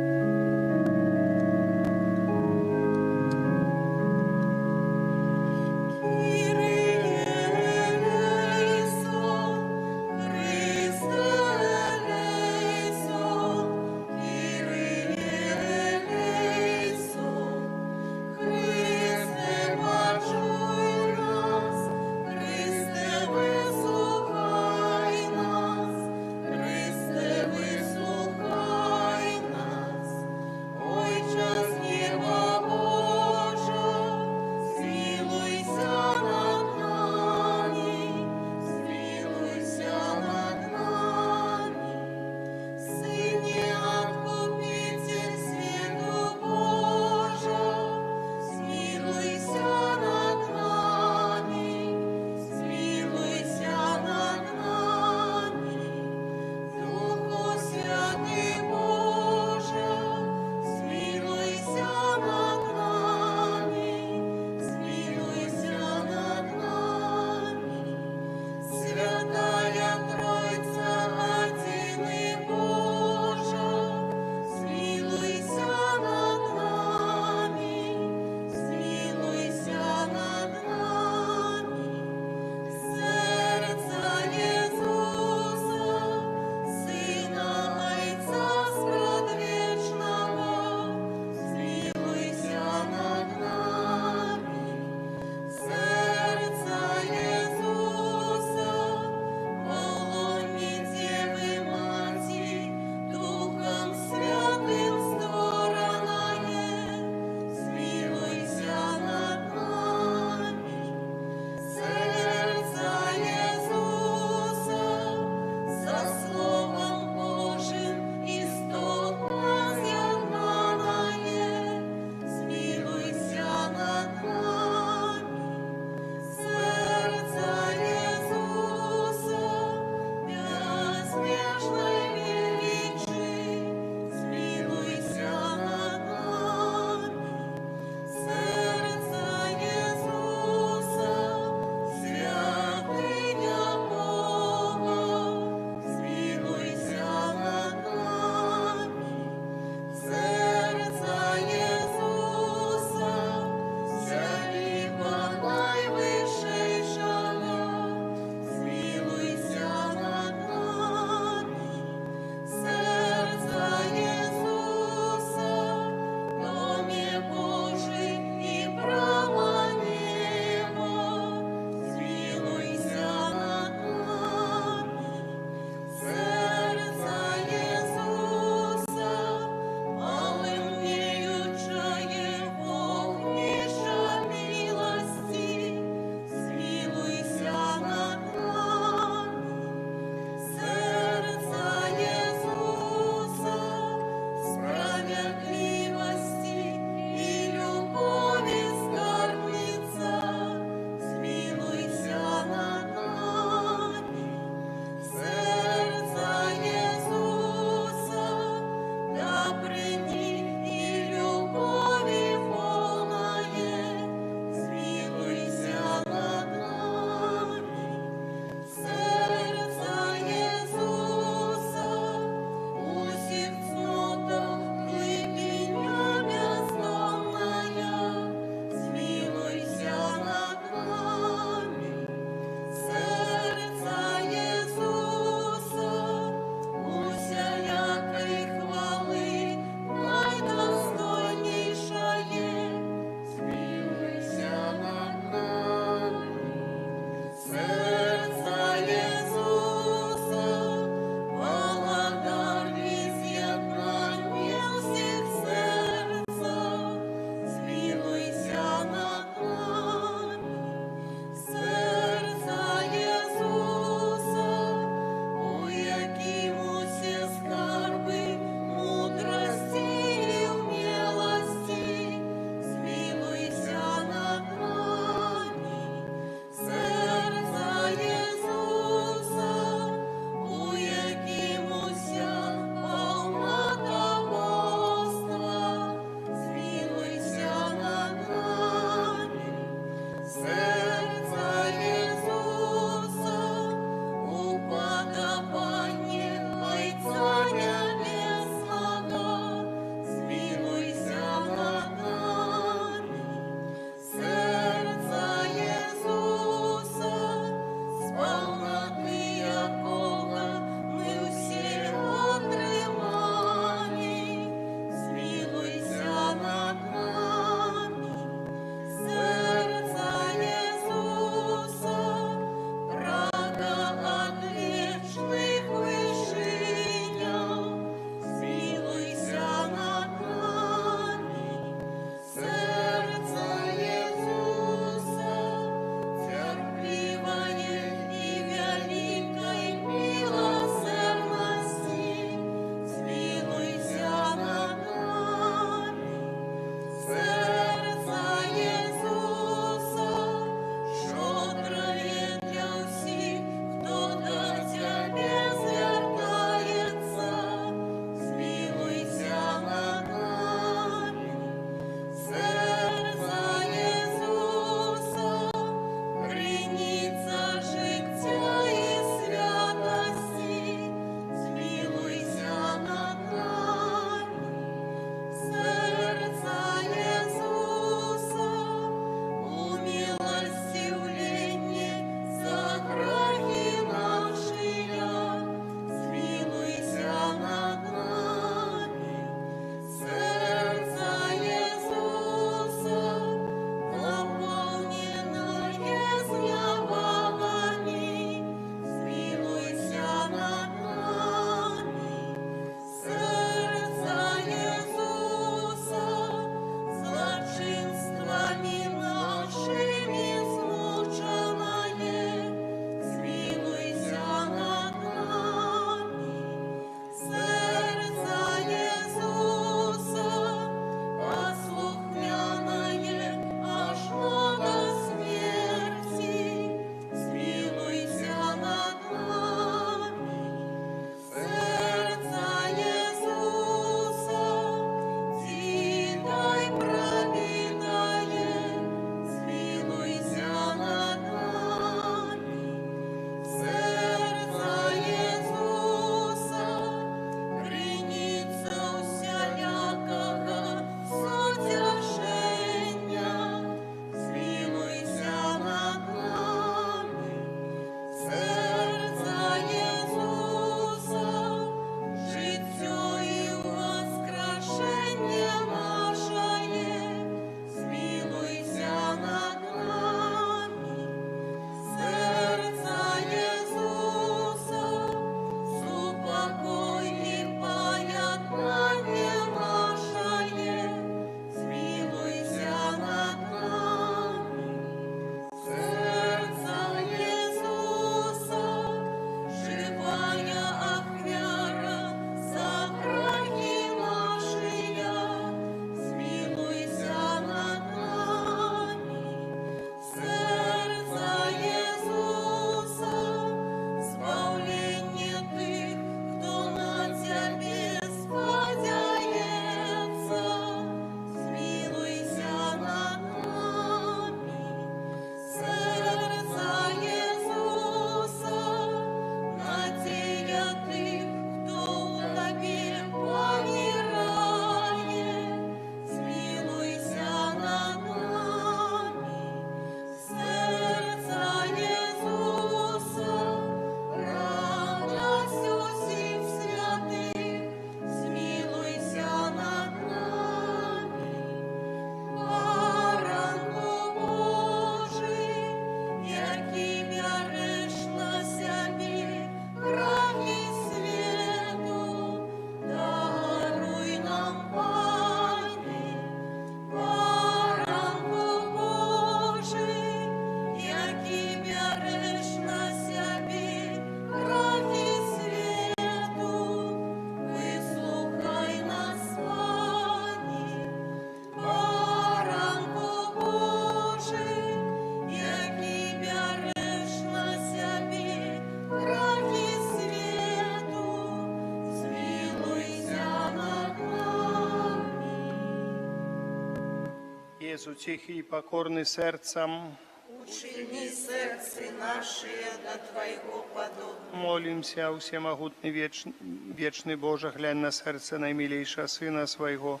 [SPEAKER 1] Езу, тихий и покорный сердцем,
[SPEAKER 2] Учини сердце наше до Твоего подобно.
[SPEAKER 1] молимся, всемогутный вечный Боже, глянь на сердце наимилейшего Сына Своего,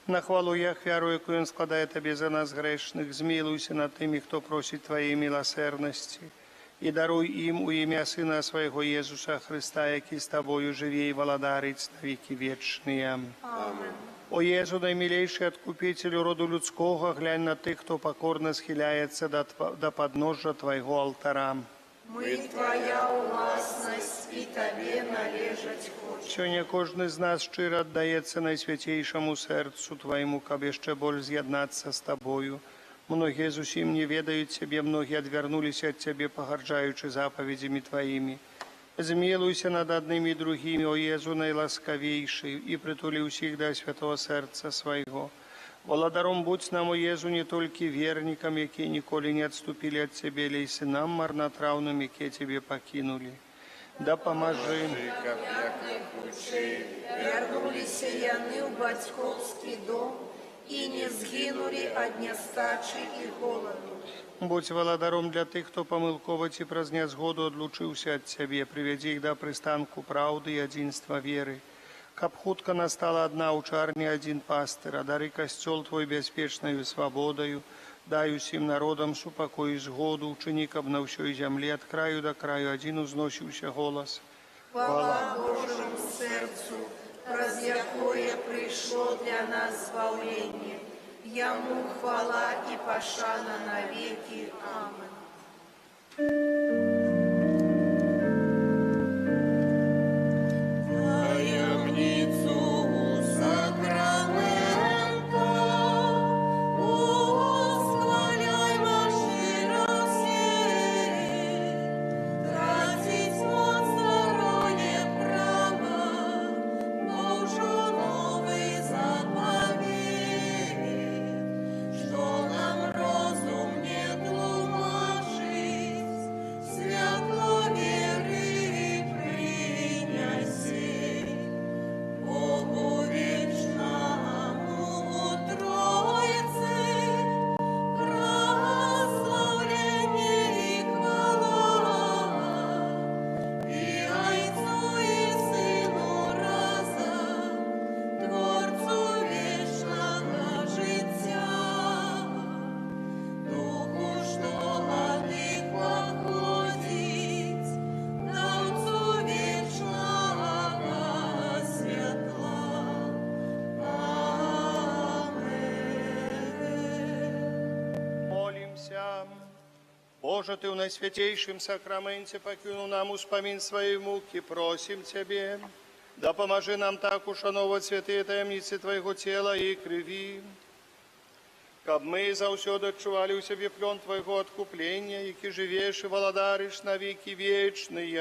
[SPEAKER 1] на хвалу Яхве, яку Он складает Тебе за нас грешных, змилуйся над теми, кто просит Твоей милосердности, и даруй им у имя Сына Своего Иисуса Христа, який с Тобою живе и владарит на веки вечные.
[SPEAKER 2] Амин.
[SPEAKER 1] О Єзу, наймилейший откупителю роду людського, глянь на тих, хто покорно схиляється до подножжя Твоего алтара.
[SPEAKER 2] Мы Твоя властность, и Тебе належать хочем.
[SPEAKER 1] Сьогодні кожен з нас щиро віддається найсвятейшому серцю Твоєму, кабы ще боль з'єднатися з Тобою. Многие зусім не ведают Тебе, многие отвернулись от Тебе, погарджаючи заповедями Твоими. Змилуйся над одними и другими, о Єзу наиласковейший, и притули всіх до святого серця Своего. Владаром будь нам, о Єзу, не только верникам, які ніколи не отступили от Тебе, але й синам марнотравним, які Тебе покинули. Да поможи.
[SPEAKER 3] Як ключі,
[SPEAKER 2] Вернулись яны в батьковский дом, и не сгинули от нестачи и голоду.
[SPEAKER 1] Будь владаром для тих, хто помилково ці празня згоду одлучився от Тебе, приведи їх до пристанку правди і единства віри. Каб хутко настала одна учарня, один пастир, а дари костел Твой безпечною свободою, дай усім народам супокой і згоду, учини, каб на всій землі от краю до краю один узносився голос.
[SPEAKER 2] Хвала Божьему сердцу, раз якое пришло для нас избавление. Ему хвала и пошана навеки. Амин. Таємницю сакрамента восхваляймо широ все, тратить односторонне право, Божу новый заповедь, что нам розум не тлумачить, святло веры принеси. Богу вечному Троице прославление и хвала, и Отцу и Сыну разом, Творцу вечного життя, Духу, что от них походить, Давцу вечного святла. Амин.
[SPEAKER 1] Молимся. Боже, Ты в наисвятейшем сакраменте покинул нам успомин своей муки, просим Тебе, да поможи нам так ушановать святые таємниці Твоего тела и крови, каб мы заусёды отчували у себе плен Твоего откупления, які живешь и владаришь на веки вечные.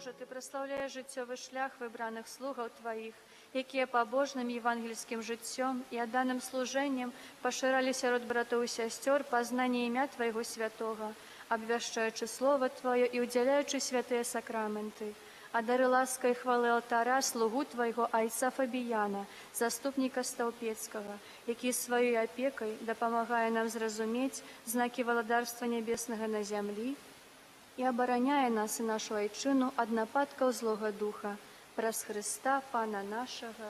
[SPEAKER 7] Боже, Ты прославляешь жыццёвы шлях выбраных слугаў Тваіх, якія пабожным евангельскім жыццём і адданым служэннем пашыралі сярод братоў і сясцёр пазнанне імя Твайго святога, абвяшчаючы Слова Тваё і удзяляючы святыя сакраменты. Адары ласкай хвалы алтара слугу Твайго айца Фабіяна, заступніка Стаўпецкага, які сваёй апекай дапамагае нам зразумець знакі валадарства нябеснага на зямлі і абараняе нас і нашу айчыну ад нападкаў злога духа. Праз Хрыста, Пана нашага.